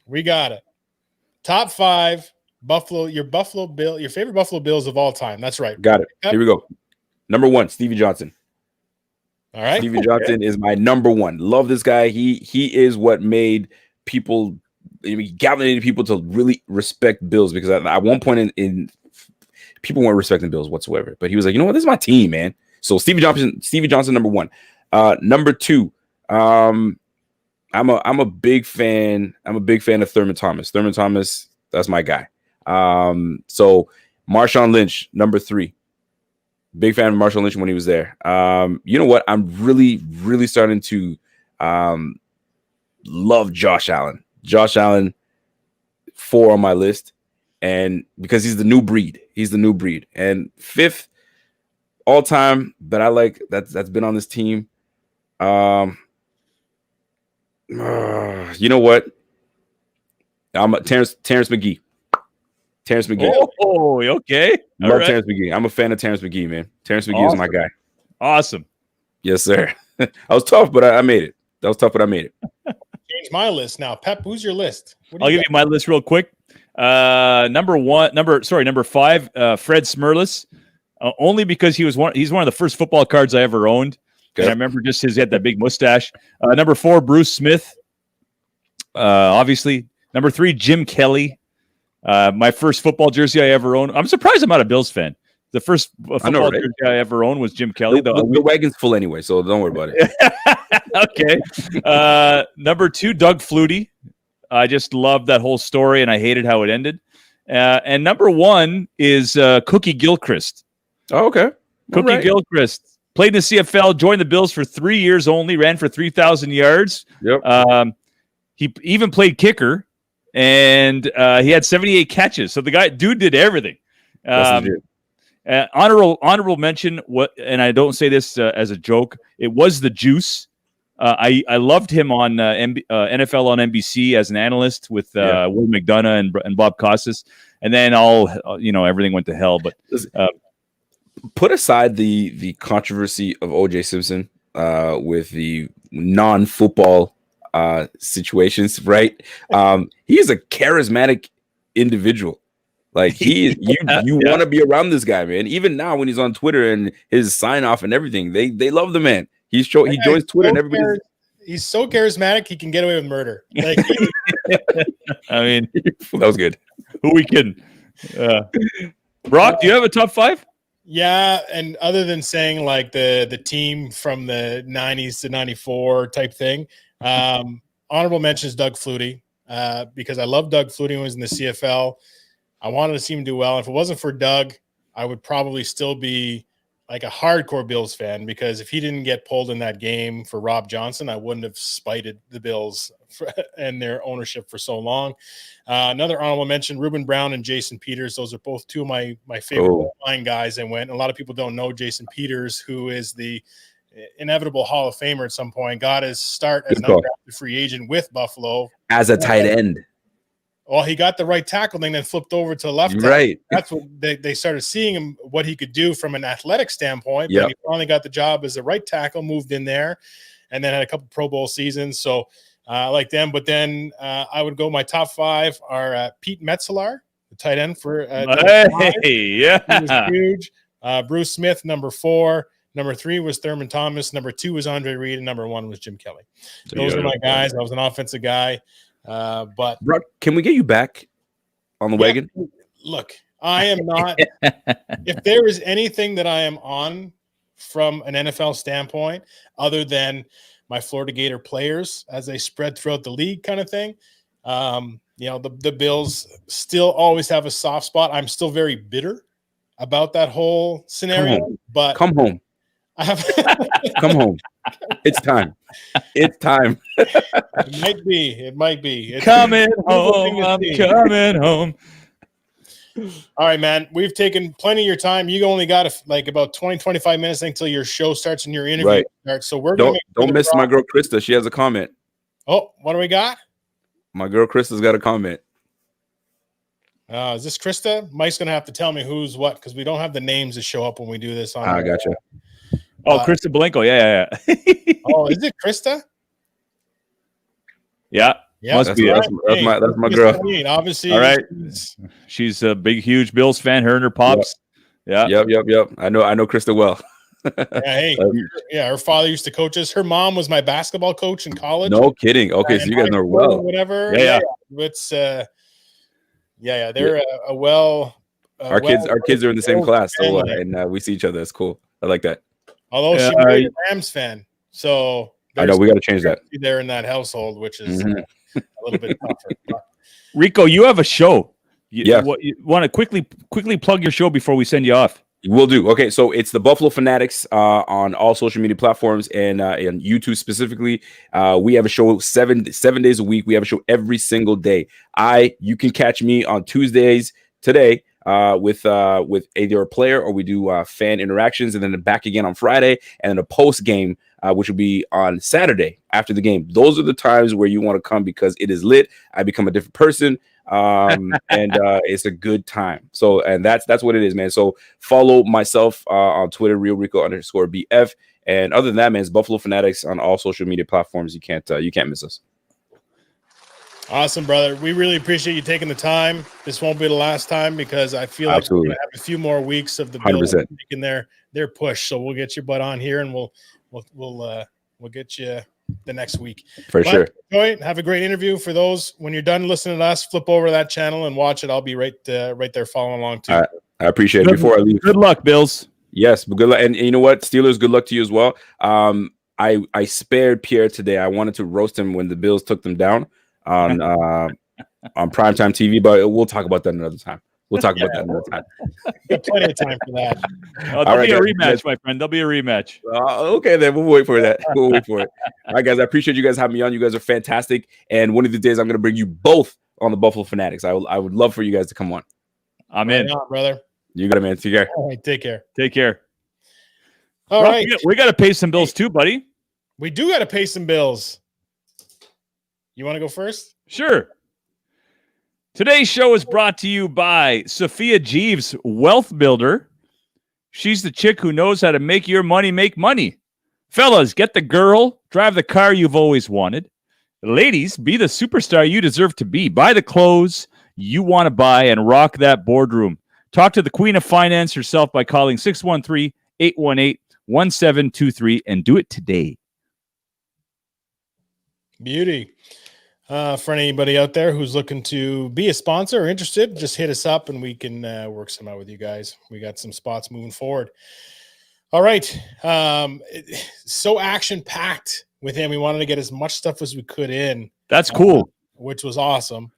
We got it. Top 5 Buffalo, your favorite Buffalo Bills of all time. That's right. Got it. Here we go. Number 1, Stevie Johnson. All right. Stevie Johnson is my number 1. Love this guy. He is what made people, galvanized people to really respect Bills, because at one point in people weren't respecting Bills whatsoever. But he was like, you know what? This is my team, man. So Stevie Johnson, number 1. Number 2, I'm a big fan. I'm a big fan of Thurman Thomas. Thurman Thomas, that's my guy. So Marshawn Lynch, number 3. Big fan of Marshawn Lynch when he was there. You know what? I'm really, really starting to love Josh Allen. Josh Allen, 4 on my list, and because he's the new breed. And 5th all time that I like that's been on this team. You know what? I'm a Terrence McGee. Terrence McGee. Oh, okay. Love Terrence McGee. I'm a fan of Terrence McGee, man. Terrence McGee is my guy. Awesome. Yes, sir. I was tough, but I made it. That was tough, but I made it. change my list now. Pep, who's your list? I'll give you my list real quick. Number 5, Fred Smirlis. Only because he's one of the first football cards I ever owned. Okay. And I remember he had that big mustache. Number 4, Bruce Smith. Obviously. Number 3, Jim Kelly. My first football jersey I ever owned. I'm surprised I'm not a Bills fan. The first football jersey I ever owned was Jim Kelly. The wagon's full anyway, so don't worry about Okay. it. Number 2, Doug Flutie. I just loved that whole story, and I hated how it ended. And number 1 is Cookie Gilchrist. Oh, okay. Cookie Gilchrist played in the CFL, joined the Bills for 3 years only, ran for 3,000 yards. Yep. He even played kicker, and he had 78 catches. So the dude did everything. Honorable mention, and I don't say this as a joke, it was the Juice. I loved him on NFL on NBC as an analyst with Will McDonough and Bob Costas, and then everything went to hell. But put aside the controversy of O.J. Simpson with the non-football situations, right? He is a charismatic individual. Like you want to be around this guy, man. Even now when he's on Twitter and his sign off and everything, they love the man. He joins Twitter and everybody. He's so charismatic he can get away with murder. Like, I mean, that was good. Who we kidding? Brock, do you have a top 5? Yeah, and other than saying like the team from the 90s to 94 type thing, honorable mentions Doug Flutie because I love Doug Flutie when he was in the CFL. I wanted to see him do well. If it wasn't for Doug, I would probably still be like a hardcore Bills fan because if he didn't get pulled in that game for Rob Johnson, I wouldn't have spited the Bills and their ownership for so long. Another honorable mention, Reuben Brown and Jason Peters. Those are both two of my favorite line guys that went. A lot of people don't know Jason Peters, who is the inevitable Hall of Famer at some point. Got his start as an undrafted free agent with Buffalo. As a tight end. Well, he got the right tackle thing, then flipped over to the left tackle. Right. That's what they started seeing him, what he could do from an athletic standpoint. Yep. But he finally got the job as the right tackle, moved in there, and then had a couple Pro Bowl seasons. So I like them. But then I would go, my top 5 are Pete Metzeler, the tight end for he was huge. Bruce Smith, number 4. Number 3 was Thurman Thomas. Number 2 was Andre Reed. And number 1 was Jim Kelly. Those are my guys. I was an offensive guy. But Brock, can we get you back on the wagon? Look, I am not. If there is anything that I am on from an NFL standpoint, other than my Florida Gator players as they spread throughout the league, kind of thing, the Bills still always have a soft spot. I'm still very bitter about that whole scenario. Come home. I have come home. It's time. It's time. It might be. It's coming home. I'm coming home. All right, man. We've taken plenty of your time. You only got about 20, 25 minutes until your show starts and your interview starts. So we're don't miss my girl Krista. She has a comment. Oh, what do we got? My girl Krista's got a comment. Is this Krista? Mike's gonna have to tell me who's what because we don't have the names that show up when we do this. I gotcha. Oh, Krista Blanco. Yeah. Oh, is it Krista? Yeah. Must be. That's my girl. Obviously. All right. She's a big, huge Bills fan. Her and her pops. Yep. I know Krista well. Her father used to coach us. Her mom was my basketball coach in college. No kidding. Okay, so you guys know her well. Whatever. Yeah. It's they're a well. Our kids are in the same class, so and we see each other. That's cool. I like that. Although she married a Rams fan, so I know we got to change that. There in that household, which is a little bit tougher. Rico, you have a show. You want to quickly plug your show before we send you off? Will do. Okay, so it's the Buffalo Fanatics on all social media platforms and YouTube specifically. We have a show seven days a week. We have a show every single day. You can catch me on Tuesdays today. With either a player or we do fan interactions, and then back again on Friday, and then a post game, which will be on Saturday after the game. Those are the times where you want to come because it is lit. I become a different person, and it's a good time. So, and that's what it is, man. So follow myself on Twitter, RealRico_BF, and other than that, man, it's Buffalo Fanatics on all social media platforms. You can't miss us. Awesome, brother. We really appreciate you taking the time. This won't be the last time because I feel like we're Absolutely. gonna have a few more weeks of the 100%. Bills making their push. So we'll get your butt on here and we'll get you the next week. For sure. Enjoy it. Have a great interview. For those, when you're done listening to us, flip over to that channel and watch it. I'll be right there following along too. I appreciate it. Before I leave, Good luck, Bills. yes, but good luck. And you know what? Steelers, good luck to you as well. I spared Pierre today. I wanted to roast him when the Bills took them down on primetime TV, but we'll talk about that another time. We'll talk about that another time. Got plenty of time for that. There'll be a rematch, my friend. There'll be a rematch. Okay, then we'll wait for that. We'll wait for it. All right, guys. I appreciate you guys having me on. You guys are fantastic. And one of these days, I'm going to bring you both on the Buffalo Fanatics. I would love for you guys to come on. I'm in, brother. You got it, man. Take care. All right, take care. Take care. All Rob, right, we got to pay some bills too, buddy. we do got to pay some bills. You want to go first? Sure. Today's show is brought to you by Sophia Jeeves, Wealth Builder. She's the chick who knows how to make your money make money. Fellas, get the girl, drive the car you've always wanted. Ladies, be the superstar you deserve to be. Buy the clothes you want to buy and rock that boardroom. Talk to the queen of finance herself by calling 613-818-1723 and do it today. Beauty. For anybody out there who's looking to be a sponsor or interested, just hit us up and we can work some out with you guys. We got some spots moving forward. All right. So action-packed with him. We wanted to get as much stuff as we could in. That's cool. Which was awesome.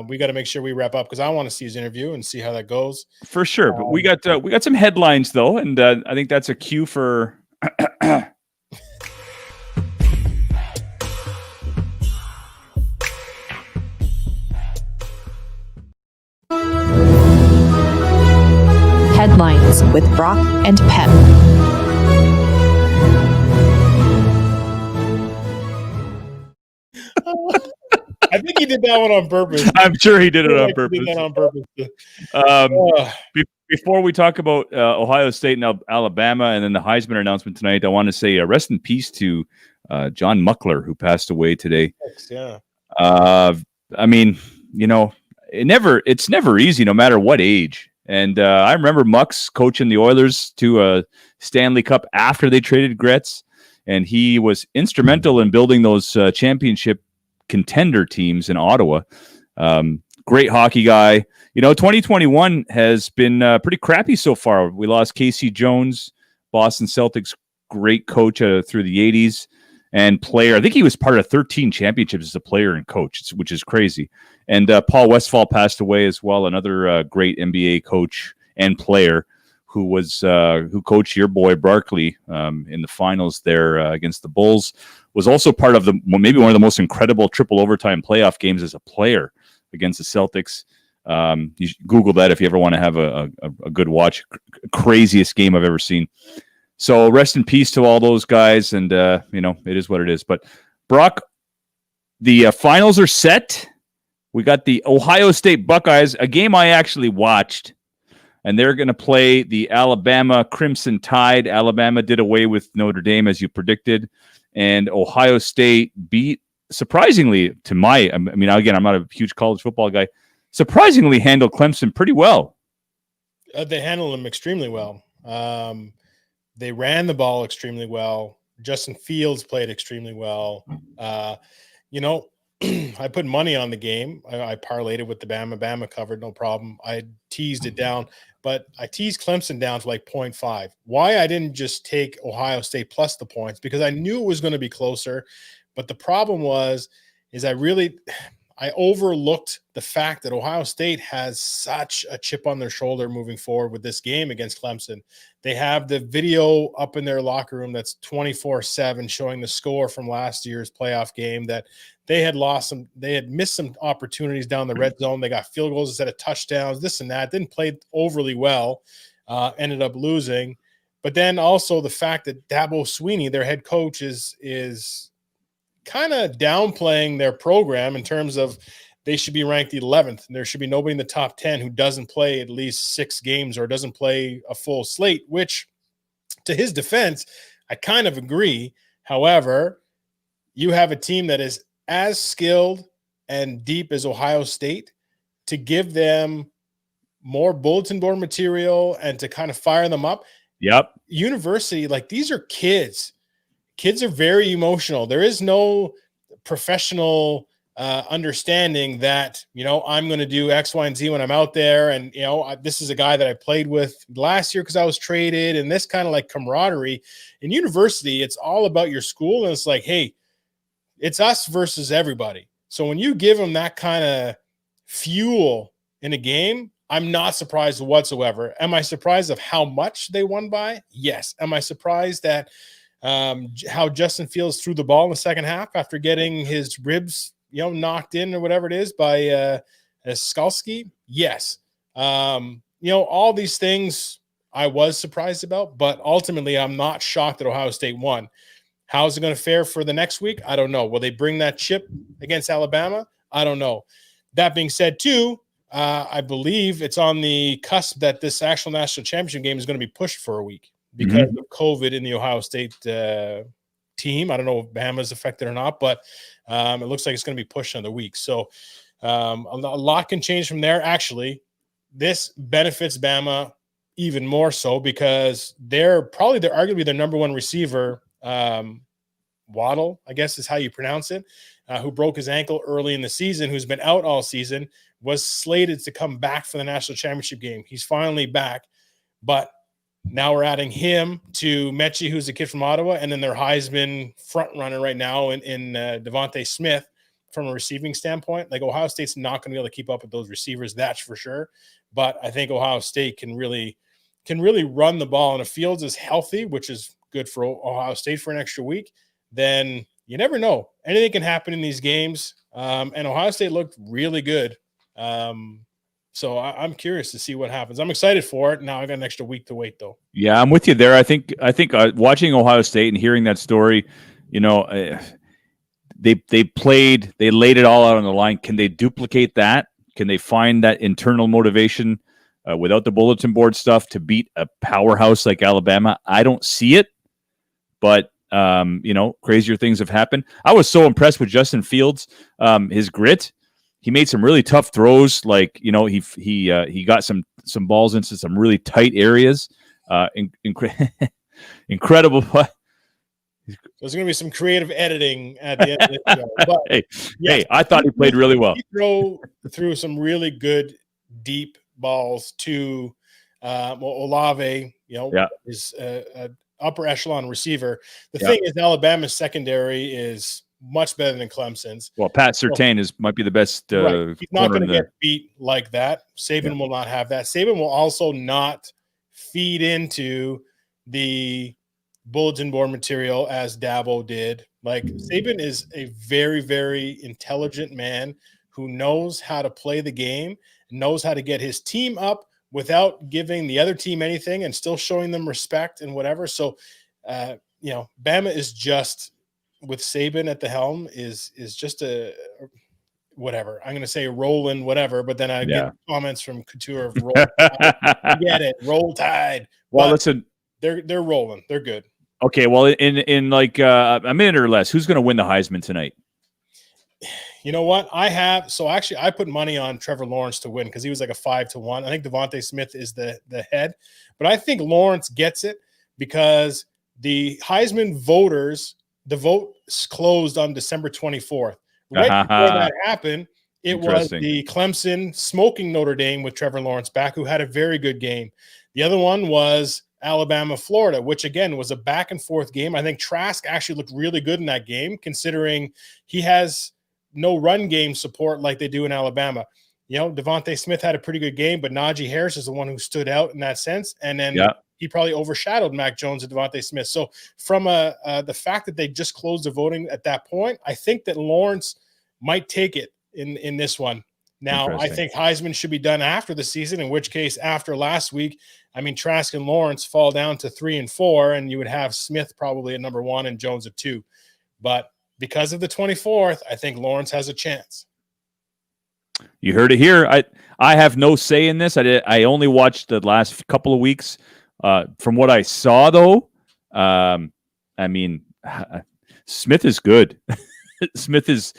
We got to make sure we wrap up because I want to see his interview and see how that goes. For sure. But we got some headlines, though, and I think that's a cue for... Headlines with Brock and Pep. I think he did that one on purpose. I'm sure he did it on He purpose. did that on purpose. Before we talk about Ohio State and Alabama and then the Heisman announcement tonight, I want to say rest in peace to John Muckler, who passed away today. Yeah. I mean, you know, it's never easy, no matter what age. And I remember Mucks coaching the Oilers to a Stanley Cup after they traded Gretz, and he was instrumental in building those championship contender teams in Ottawa. Great hockey guy. You know, 2021 has been pretty crappy so far. We lost Casey Jones, Boston Celtics great coach through the 80s and player. I think he was part of 13 championships as a player and coach, which is crazy. And Paul Westphal passed away as well, another great NBA coach and player who coached your boy Barkley in the finals there against the Bulls. Was also part of maybe one of the most incredible triple overtime playoff games as a player against the Celtics. You should Google that if you ever want to have a good watch. Craziest game I've ever seen. So rest in peace to all those guys, and you know, it is what it is. But Brock, the finals are set. We got the Ohio State Buckeyes, a game I actually watched, and they're going to play the Alabama Crimson Tide. Alabama did away with Notre Dame, as you predicted, and Ohio State beat, surprisingly, I mean, again, I'm not a huge college football guy, surprisingly handled Clemson pretty well. They handled them extremely well. They ran the ball extremely well. Justin Fields played extremely well. You know, I put money on the game. I parlayed it with the Bama. Bama covered, no problem. I teased it down, but I teased Clemson down to like 0.5. Why I didn't just take Ohio State plus the points, because I knew it was going to be closer. But the problem is I overlooked the fact that Ohio State has such a chip on their shoulder moving forward with this game against Clemson. They have the video up in their locker room that's 24/7 showing the score from last year's playoff game, that they had missed some opportunities down the red zone. They got field goals instead of touchdowns, this and that. Didn't play overly well, ended up losing. But then also the fact that Dabo Swinney, their head coach, is kind of downplaying their program in terms of they should be ranked 11th and there should be nobody in the top 10 who doesn't play at least 6 games or doesn't play a full slate, which, to his defense, I kind of agree. However, you have a team that is as skilled and deep as Ohio State to give them more bulletin board material and to kind of fire them up. Yep. University, like, these are kids. Kids are very emotional. There is no professional understanding that, I'm going to do X, Y, and Z when I'm out there. And, this is a guy that I played with last year because I was traded, and this kind of like camaraderie. In university, it's all about your school. And it's like, hey, it's us versus everybody. So when you give them that kind of fuel in a game, I'm not surprised whatsoever. Am I surprised of how much they won by? Yes. Am I surprised that how Justin Fields threw the ball in the second half after getting his ribs, knocked in or whatever it is by Skalski? Yes. All these things I was surprised about, but ultimately I'm not shocked that Ohio State won. How is it going to fare for the next week? I don't know. Will they bring that chip against Alabama? I don't know. That being said, too, I believe it's on the cusp that this actual national championship game is going to be pushed for a week because of COVID in the Ohio State team. I don't know if Bama's affected or not, but it looks like it's going to be pushed another week. So a lot can change from there. Actually, this benefits Bama even more so because they're arguably their number one receiver, Waddle, I guess is how you pronounce it, who broke his ankle early in the season, who's been out all season, was slated to come back for the national championship game. He's finally back, but now we're adding him to Mechie, who's a kid from Ottawa, and then their Heisman front runner right now in Devontae Smith. From a receiving standpoint, like, Ohio State's not going to be able to keep up with those receivers, that's for sure. But I think Ohio State can really run the ball, and if Fields is healthy, which is good for Ohio State for an extra week, then you never know. Anything can happen in these games. And Ohio State looked really good. So I'm curious to see what happens. I'm excited for it. Now I got an extra week to wait, though. Yeah, I'm with you there. I think watching Ohio State and hearing that story, they laid it all out on the line. Can they duplicate that? Can they find that internal motivation without the bulletin board stuff to beat a powerhouse like Alabama? I don't see it, but crazier things have happened. I was so impressed with Justin Fields, his grit. He made some really tough throws. Like, he got some balls into some really tight areas. Incredible. There's going to be some creative editing at the end of the show. But hey, I thought he played really well. He threw some really good deep balls to Olave, is an upper echelon receiver. The thing is, Alabama's secondary is much better than Clemson's. Well, Pat Surtain might be the best. Right. He's not going to get beat like that. Saban will not have that. Saban will also not feed into the bulletin board material as Dabo did. Like, Saban is a very, very intelligent man who knows how to play the game, knows how to get his team up without giving the other team anything and still showing them respect and whatever. So, Bama is just, with Saban at the helm, is just a whatever. I'm going to say rolling whatever, but then I get comments from Couture of roll tide. Get it, roll tide. Well, but listen, they're rolling. They're good. Okay, well, in like a minute or less, who's going to win the Heisman tonight? You know what? I put money on Trevor Lawrence to win because he was like a 5-1. I think Devontae Smith is the head, but I think Lawrence gets it because the Heisman voters, the vote closed on December 24th. Right before that happened, it was the Clemson smoking Notre Dame with Trevor Lawrence back, who had a very good game. The other one was Alabama, Florida, which again was a back and forth game. I think Trask actually looked really good in that game, considering he has no run game support like they do in Alabama. Devontae Smith had a pretty good game, but Najee Harris is the one who stood out in that sense. And then he probably overshadowed Mac Jones and Devontae Smith. So from the fact that they just closed the voting at that point, I think that Lawrence might take it in this one. Now, I think Heisman should be done after the season, in which case, after last week, Trask and Lawrence fall down to 3 and 4, and you would have Smith probably at number 1 and Jones at 2. But because of the 24th, I think Lawrence has a chance. You heard it here. I have no say in this. I only watched the last couple of weeks. From what I saw, though, Smith is good. Smith is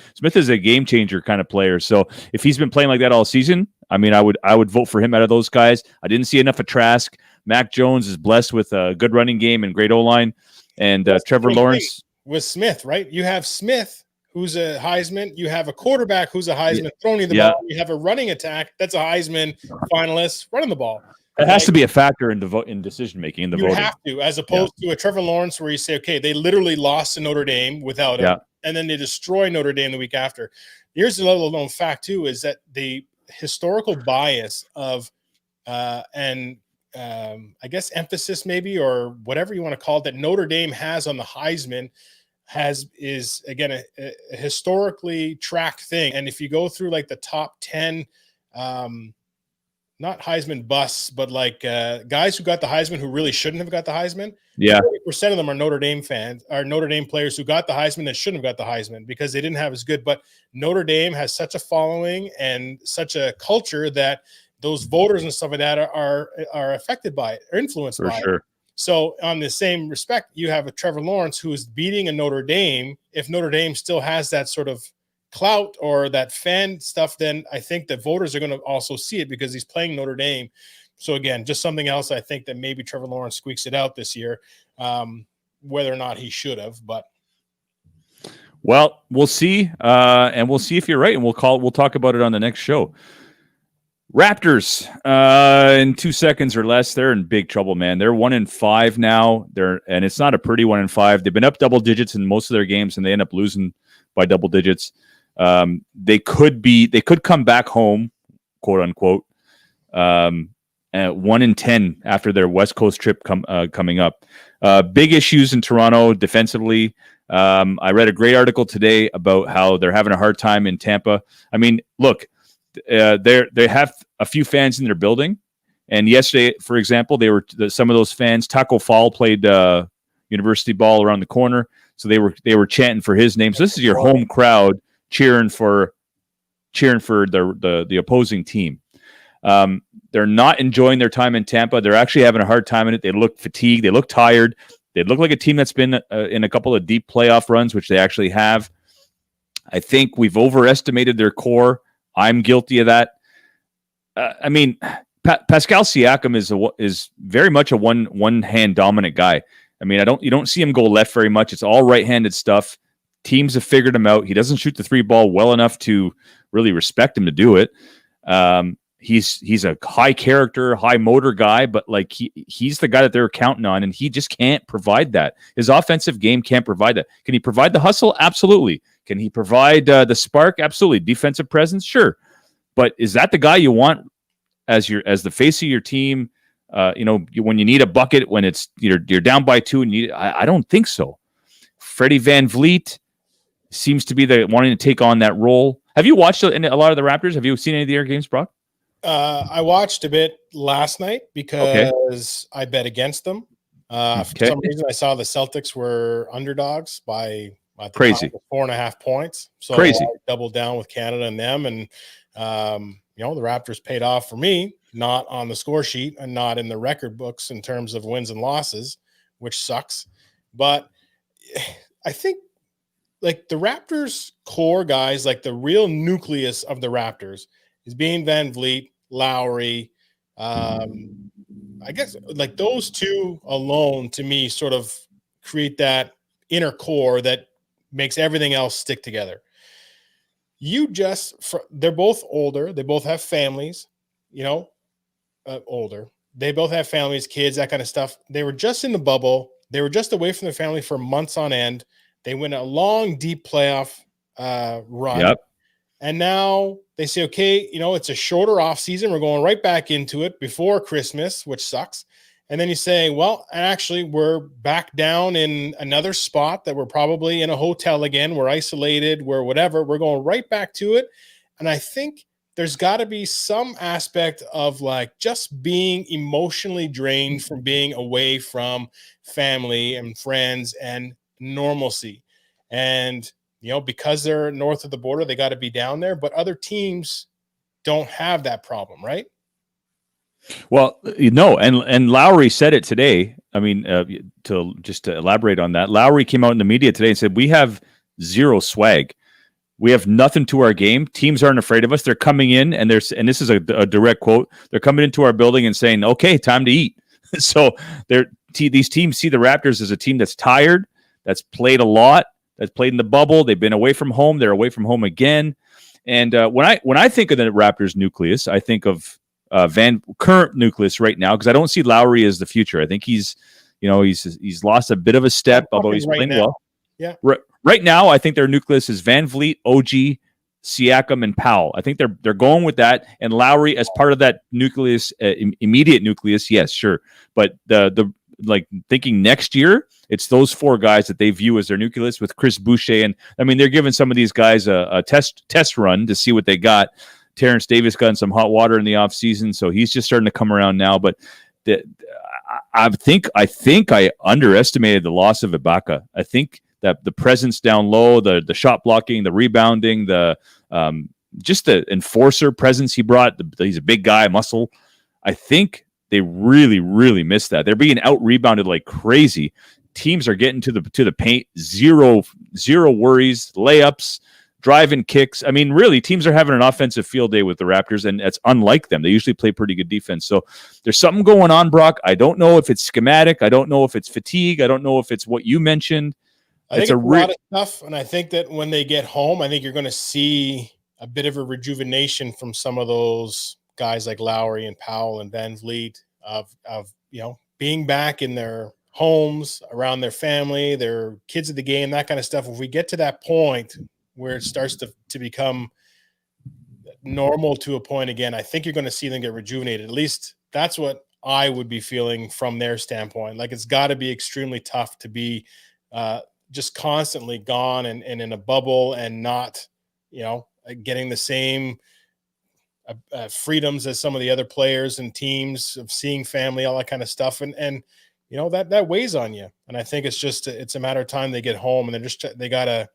a game changer kind of player. So if he's been playing like that all season, I mean, I would vote for him out of those guys. I didn't see enough of Trask. Mac Jones is blessed with a good running game and great O-line, and Trevor Lawrence with Smith, right? You have Smith, who's a Heisman. You have a quarterback who's a Heisman throwing the ball. You have a running attack that's a Heisman finalist running the ball. It has to be a factor in decision making in the voting. You have to, as opposed to a Trevor Lawrence where you say, okay, they literally lost to Notre Dame without him, and then they destroy Notre Dame the week after. Here's a little known fact too: is that the historical bias of I guess emphasis maybe, or whatever you want to call it, that Notre Dame has on the Heisman is again a historically tracked thing. And if you go through like the top 10 not Heisman busts, but like guys who got the Heisman who really shouldn't have got the Heisman. 30% of them are Notre Dame fans, are Notre Dame players who got the Heisman that shouldn't have got the Heisman because they didn't have as good. But Notre Dame has such a following and such a culture that those voters and stuff like that are affected by it, or influenced by it. So on the same respect, you have a Trevor Lawrence who is beating a Notre Dame. If Notre Dame still has that sort of clout or that fan stuff, then I think that voters are going to also see it because he's playing Notre Dame. So again, just something else. I think that maybe Trevor Lawrence squeaks it out this year, whether or not he should have. But well, we'll see, and we'll see if you're right, and we'll talk about it on the next show. Raptors, in 2 seconds or less, they're in big trouble, man. They're 1-5 now. And it's not a pretty 1-5. They've been up double digits in most of their games, and they end up losing by double digits. They could come back home, quote unquote, at 1-10 after their West Coast trip coming up. Big issues in Toronto defensively. I read a great article today about how they're having a hard time in Tampa. I mean, look, they have a few fans in their building, and yesterday, for example, some of those fans. Taco Fall played university ball around the corner, so they were chanting for his name. So this is your home crowd cheering for the opposing team. They're not enjoying their time in Tampa. They're actually having a hard time in it. They look fatigued. They look tired. They look like a team that's been in a couple of deep playoff runs, which they actually have. I think we've overestimated their core. I'm guilty of that. I mean, Pascal Siakam is very much a one hand dominant guy. I mean, you don't see him go left very much. It's all right-handed stuff. Teams have figured him out. He doesn't shoot the three ball well enough to really respect him to do it. He's a high character, high motor guy, but like he's the guy that they're counting on, and he just can't provide that. His offensive game can't provide that. Can he provide the hustle? Absolutely. Can he provide the spark? Absolutely. Defensive presence? Sure. But is that the guy you want as the face of your team? When you need a bucket, when you're down by 2, and I don't think so. Freddie Van Vliet seems to be wanting to take on that role. Have you watched a lot of the Raptors? Have you seen any of their games, Brock? I watched a bit last night because I bet against them. For some reason, I saw the Celtics were underdogs by crazy 4.5 points. So crazy. I doubled down with Canada and them, and the Raptors paid off for me. Not on the score sheet and not in the record books in terms of wins and losses, which sucks. But I think like the Raptors core guys, like the real nucleus of the Raptors is being Van Vliet, Lowry. I guess like those two alone to me sort of create that inner core that makes everything else stick together. They're both older. They both have families, older. They both have families, kids, that kind of stuff. They were just in the bubble. They were just away from their family for months on end. They went a long, deep playoff run. Yep. And now they say, okay, it's a shorter off season. We're going right back into it before Christmas, which sucks. And then you say, well, actually, we're back down in another spot that we're probably in a hotel again. We're isolated. We're whatever. We're going right back to it. And I think there's got to be some aspect of like just being emotionally drained from being away from family and friends and normalcy. And, because they're north of the border, they got to be down there. But other teams don't have that problem, right? Well, and Lowry said it today. I mean, to elaborate on that, Lowry came out in the media today and said, we have zero swag. We have nothing to our game. Teams aren't afraid of us. They're coming in, and this is a direct quote. They're coming into our building and saying, "Okay, time to eat." So these teams see the Raptors as a team that's tired, that's played a lot, that's played in the bubble. They've been away from home. They're away from home again. And when I think of the Raptors nucleus, I think of current nucleus right now, because I don't see Lowry as the future. I think he's lost a bit of a step, although he's playing well. Yeah. Right now, I think their nucleus is Van Vliet, OG, Siakam, and Powell. I think they're going with that, and Lowry as part of that nucleus, immediate nucleus. Yes, sure, but the thinking next year, it's those four guys that they view as their nucleus with Chris Boucher, and I mean they're giving some of these guys a test run to see what they got. Terrence Davis got in some hot water in the offseason, so he's just starting to come around now. But I think I underestimated the loss of Ibaka. I think that the presence down low, the shot blocking, the rebounding, just the enforcer presence he brought. He's a big guy, muscle. I think they really, really missed that. They're being out rebounded like crazy. Teams are getting to the paint, zero worries, layups, driving kicks. I mean, really, teams are having an offensive field day with the Raptors, and that's unlike them. They usually play pretty good defense. So there's something going on, Brock. I don't know if it's schematic. I don't know if it's fatigue. I don't know if it's what you mentioned. I think it's a lot of stuff, and I think that when they get home, I think you're going to see a bit of a rejuvenation from some of those guys like Lowry and Powell and Van Vliet of being back in their homes, around their family, their kids at the game, that kind of stuff. If we get to that point where it starts to become normal to a point again, I think you're going to see them get rejuvenated. At least that's what I would be feeling from their standpoint. Like, it's got to be extremely tough to be just constantly gone and in a bubble and not, getting the same freedoms as some of the other players and teams of seeing family, all that kind of stuff. And that weighs on you. And I think it's a matter of time they get home, and they gotta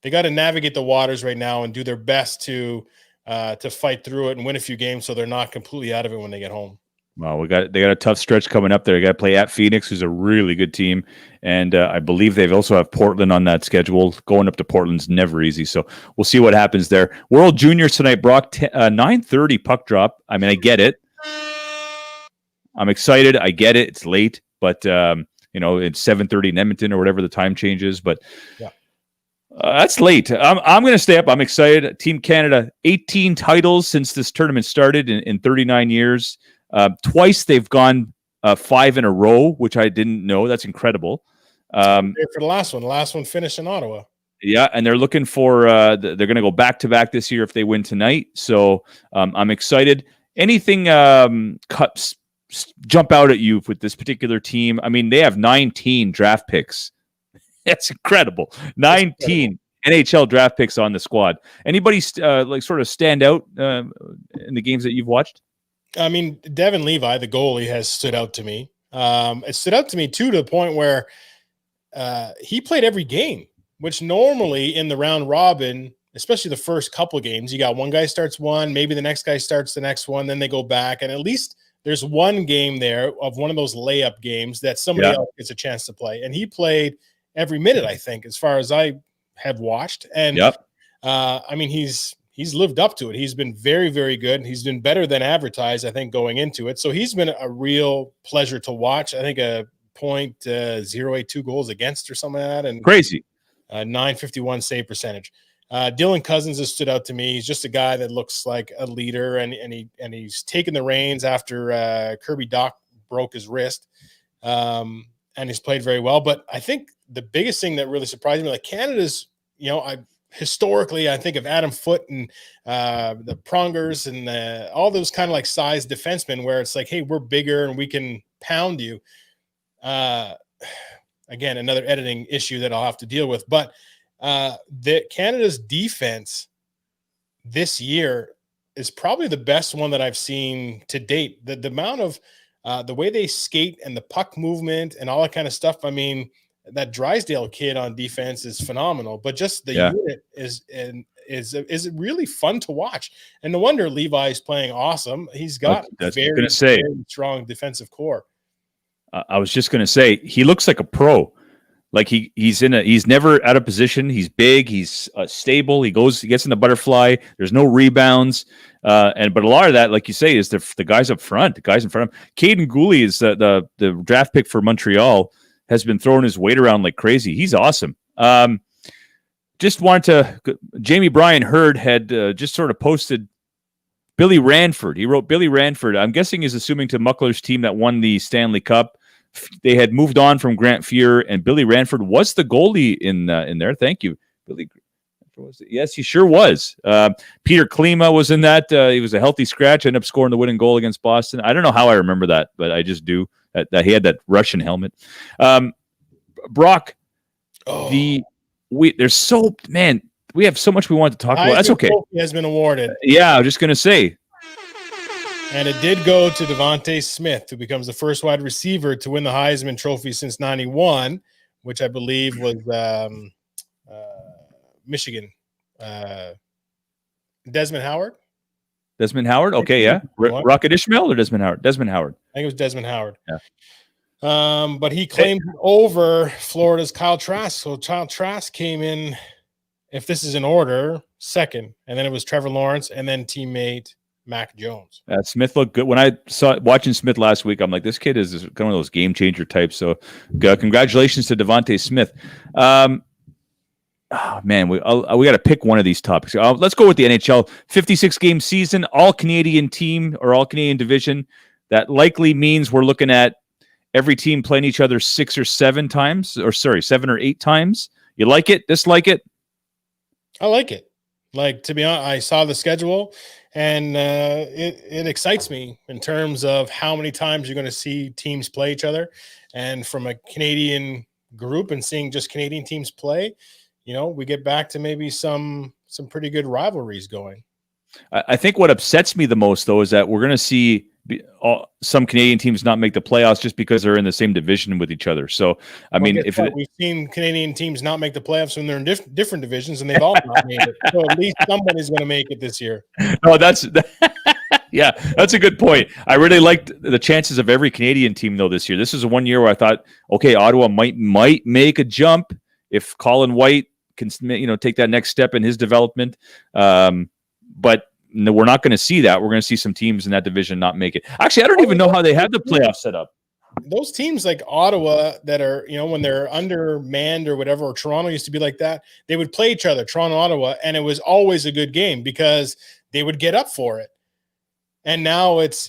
navigate the waters right now and do their best to fight through it and win a few games so they're not completely out of it when they get home. Well, they got a tough stretch coming up there. They got to play at Phoenix, who's a really good team, and I believe they also have Portland on that schedule. Going up to Portland's never easy, so we'll see what happens there. World Juniors tonight, Brock. 9:30 puck drop. I mean, I get it. I'm excited. I get it. It's late, but it's 7:30 in Edmonton or whatever the time change is. But yeah. That's late. I'm going to stay up. I'm excited. Team Canada, 18 titles since this tournament started in 39 years. Twice they've gone 5 in a row, which I didn't know. That's incredible. For the last one finished in Ottawa. Yeah, and they're looking for they're going to go back to back this year if they win tonight. So I'm excited. Anything jump out at you with this particular team? I mean, they have 19 draft picks. That's incredible. 19 NHL draft picks on the squad. Anybody sort of stand out in the games that you've watched? I mean, Devin Levi, the goalie, has stood out to me. It stood out to me, too, to the point where he played every game, which normally in the round robin, especially the first couple games, you got one guy starts one, maybe the next guy starts the next one, then they go back, and at least there's one game there of one of those layup games that somebody else gets a chance to play. And he played every minute, I think, as far as I have watched. And I mean, he's lived up to it. He's been very, very good. He's been better than advertised, I think, going into it. So he's been a real pleasure to watch. I think a .082 goals against or something like that. And crazy. 951 save percentage. Dylan Cousins has stood out to me. He's just a guy that looks like a leader, and he's taken the reins after Kirby Dach broke his wrist. And he's played very well. But I think the biggest thing that really surprised me, like Canada's, historically, I think of Adam Foote and the Prongers and all those kind of like size defensemen where it's like, hey, we're bigger and we can pound you. Again, another editing issue that I'll have to deal with. But Canada's defense this year is probably the best one that I've seen to date. The amount of the way they skate and the puck movement and all that kind of stuff. I mean, that Drysdale kid on defense is phenomenal, but just the unit is really fun to watch. And no wonder Levi's playing awesome. He's got very strong defensive core. I was just going to say, he looks like a pro. Like he's never out of position. He's big. He's stable. He gets in the butterfly. There's no rebounds. But a lot of that, like you say, is the guys up front. The guys in front of him. Caden Gooley is the draft pick for Montreal. Has been throwing his weight around like crazy. He's awesome. Just wanted to. Jamie Bryan Hurd had just sort of posted Billy Ranford. He wrote Billy Ranford. I'm guessing he's assuming to Muckler's team that won the Stanley Cup. They had moved on from Grant Fuhr, and Billy Ranford was the goalie in there. Thank you, Billy. Yes, he sure was. Peter Klima was in that. He was a healthy scratch. Ended up scoring the winning goal against Boston. I don't know how I remember that, but I just do. That he had that Russian helmet. Brock, we have so much we want to talk about. That's okay. Has been awarded. Yeah, I was just gonna say. And it did go to Devontae Smith, who becomes the first wide receiver to win the Heisman Trophy since '91, which I believe was Michigan. Desmond Howard? Desmond Howard? Okay, yeah. Rocket Ishmael or Desmond Howard? Desmond Howard. I think it was Desmond Howard. Yeah. But he claimed over Florida's Kyle Trask. So Kyle Trask came in, if this is in order, second. And then it was Trevor Lawrence and then teammate Mac Jones. Smith looked good. When I saw watching Smith last week, I'm like, this kid is kind of one of those game changer types. So congratulations to Devontae Smith. Man, we got to pick one of these topics. Let's go with the NHL 56 game season, all Canadian team or all Canadian division. That likely means we're looking at every team playing each other 7 or 8 times. You like it? Dislike it? I like it. Like, to be honest, I saw the schedule and it excites me in terms of how many times you're going to see teams play each other. And from a Canadian group and seeing just Canadian teams play, we get back to maybe some pretty good rivalries going. I think what upsets me the most, though, is that we're going to see some Canadian teams not make the playoffs just because they're in the same division with each other. So, we've seen Canadian teams not make the playoffs when they're in different divisions, and they've all not made it. So at least someone is going to make it this year. Oh, yeah, that's a good point. I really liked the chances of every Canadian team, though, this year. This is one year where I thought, okay, Ottawa might make a jump if Colin White can, take that next step in his development. But no, we're not going to see that. We're going to see some teams in that division not make it. Actually, I don't even know how they have the playoffs set up. Those teams like Ottawa that are, when they're undermanned or whatever, or Toronto used to be like that, they would play each other, Toronto, Ottawa, and it was always a good game because they would get up for it. And now it's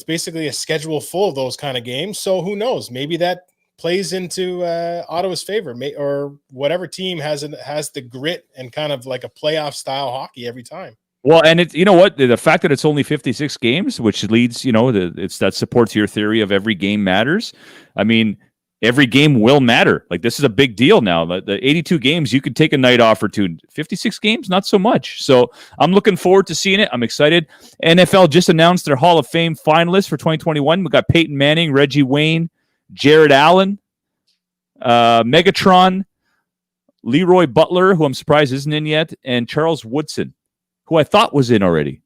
basically a schedule full of those kind of games. So who knows? Maybe that plays into Ottawa's favor, or whatever team has the grit and kind of like a playoff style hockey every time. Well, and it's, the fact that it's only 56 games, which leads, that supports your theory of every game matters. I mean, every game will matter. Like, this is a big deal now. The 82 games, you could take a night off or two. 56 games, not so much. So I'm looking forward to seeing it. I'm excited. NFL just announced their Hall of Fame finalists for 2021. We got Peyton Manning, Reggie Wayne, Jared Allen, Megatron, Leroy Butler, who I'm surprised isn't in yet, and Charles Woodson, who I thought was in already.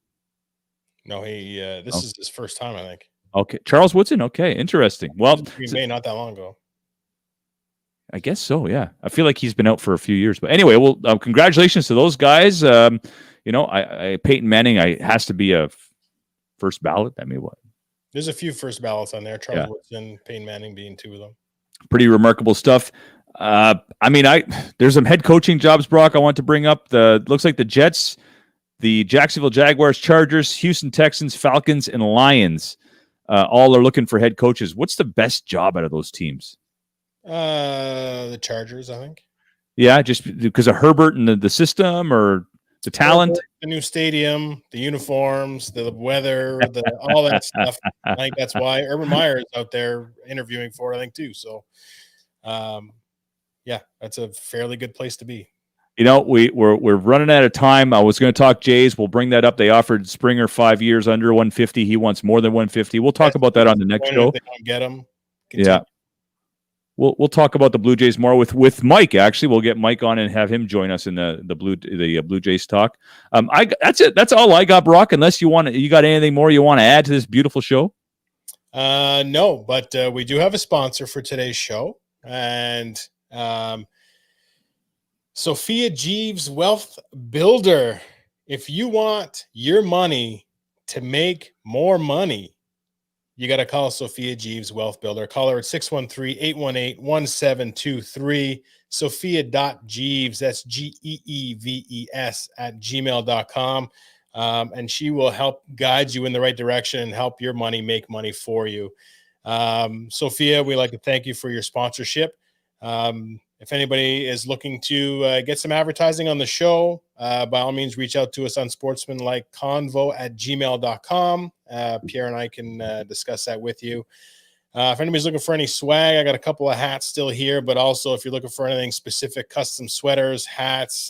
No, this is his first time, I think. Okay, Charles Woodson. Okay, interesting. Well, Green Bay not that long ago. I guess so. Yeah, I feel like he's been out for a few years. But anyway, well, congratulations to those guys. Peyton Manning, has to be a first ballot. I mean, what? There's a few first ballots on there. Charles Woodson, Peyton Manning being two of them. Pretty remarkable stuff. There's some head coaching jobs, Brock, I want to bring up. Looks like the Jets, the Jacksonville Jaguars, Chargers, Houston Texans, Falcons, and Lions all are looking for head coaches. What's the best job out of those teams? The Chargers, I think. Yeah, just because of Herbert and the system or the talent? The new stadium, the uniforms, the weather, all that stuff. I think that's why Urban Meyer is out there interviewing for it, I think, too. So, that's a fairly good place to be. We're running out of time. I was going to talk Jays. We'll bring that up. They offered Springer 5 years under 150. He wants more than 150. We'll talk about that on the next show. They don't get him. Yeah. We'll talk about the Blue Jays more with Mike. Actually, we'll get Mike on and have him join us in the Blue Jays talk. That's it. That's all I got, Brock. Unless you got anything more you want to add to this beautiful show? No, but we do have a sponsor for today's show, and Sophia Jeeves Wealth Builder. If you want your money to make more money, you got to call Sophia Jeeves Wealth Builder. Call her at 613-818-1723. Sophia.Jeeves, that's Geeves @gmail.com. And she will help guide you in the right direction and help your money make money for you. Sophia, we'd like to thank you for your sponsorship. If anybody is looking to get some advertising on the show, by all means, reach out to us on sportsmanlikeconvo@gmail.com. Pierre and I can discuss that with you. If anybody's looking for any swag, I got a couple of hats still here, but also if you're looking for anything specific, custom sweaters, hats,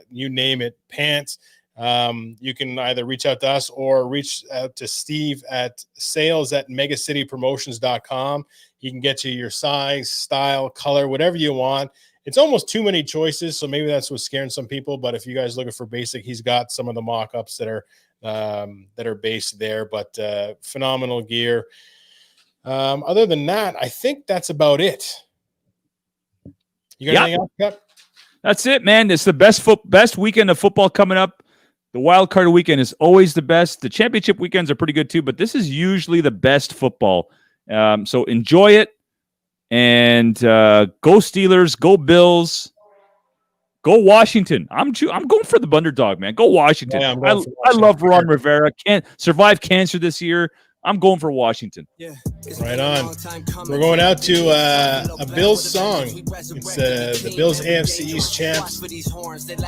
you name it, pants, you can either reach out to us or reach out to Steve at sales@megacitypromotions.com. He can get you your size, style, color, whatever you want. It's almost too many choices, so maybe that's what's scaring some people. But if you guys are looking for basic, he's got some of the mock-ups that are based there. But phenomenal gear. Other than that, I think that's about it. You got anything else, Pep? That's it, man. It's the best weekend of football coming up. The wild card weekend is always the best. The championship weekends are pretty good too, but this is usually the best football. So enjoy it, and go Steelers, go Bills, go Washington. I'm going for the underdog, man. Go Washington. Yeah, I love Ron Rivera. Can't survive cancer this year. I'm going for Washington. Yeah, right on. We're going out to a Bills song. It's the Bills AFC East champs.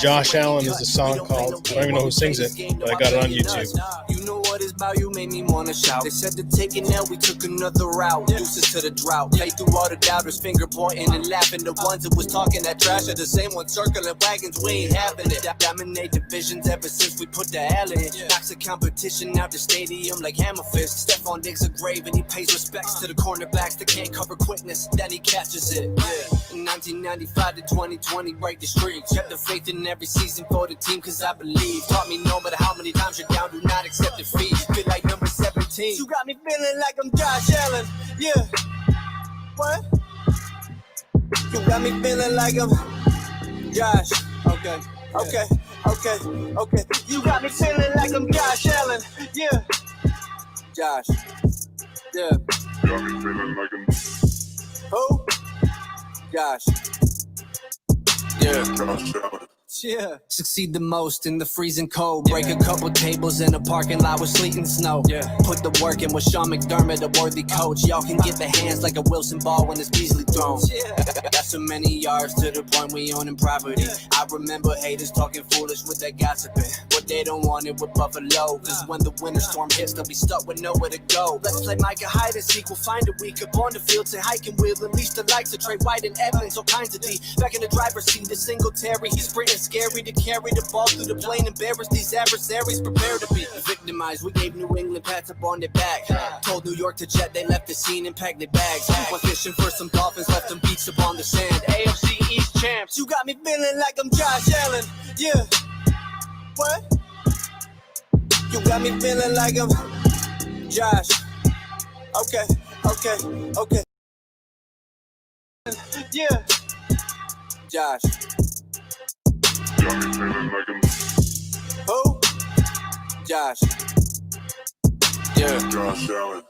Josh Allen is the song called. I don't even know who sings it, but I got it on YouTube. You know what it's about, you made me wanna shout. They said to take it now, we took another route. Deuces to the drought. Play through all the doubters, finger pointing and laughing. The ones that was talking that trash are the same ones circling wagons. We ain't having it. Dominate divisions ever since we put the L in. Knocks the competition out the stadium like hammer fist. Stephon Diggs a grave and he pays respects to the cornerbacks that can't cover quickness. Then he catches it. In 1995 to 2020, break the streak. Kept the faith in every season for the team, cause I believe. Taught me no matter how many times you're down, do not accept defeat. Feel like number 17. You got me feeling like I'm Josh Allen. Yeah. What? You got me feeling like I'm Josh. Okay. You got me feeling like I'm Josh Allen. Yeah. Josh. Yeah. Got me feeling like I'm. Who? Josh. Yeah. Josh Allen. Yeah. Succeed the most in the freezing cold. Break a couple tables in a parking lot with sleet and snow. Yeah. Put the work in with Sean McDermott, a worthy coach. Y'all can get the hands like a Wilson ball when it's Beasley thrown. Yeah. Got so many yards to the point we owning property. Yeah. I remember haters talking foolish with that gossiping. But they don't want it with Buffalo. Cause when the winter storm hits, they'll be stuck with nowhere to go. Let's play Micah hide and seek. We'll find a week up on the field. Say hike and wheel. Unleash the lights of Trey White and Evans. All kinds of D. Back in the driver's seat, the Singletary. He's sprinting. Scary to carry the ball through the plane, embarrass these adversaries, prepare to be victimized. We gave New England pats up on their back. Told New York to jet, they left the scene and packed their bags. Went fishing for some dolphins, left them beats up on the sand. AFC East champs, you got me feeling like I'm Josh Allen. Yeah. What? You got me feeling like I'm Josh. Okay. Yeah. Josh. Got me feeling like I'm. Who? Josh. Yeah. Josh Allen.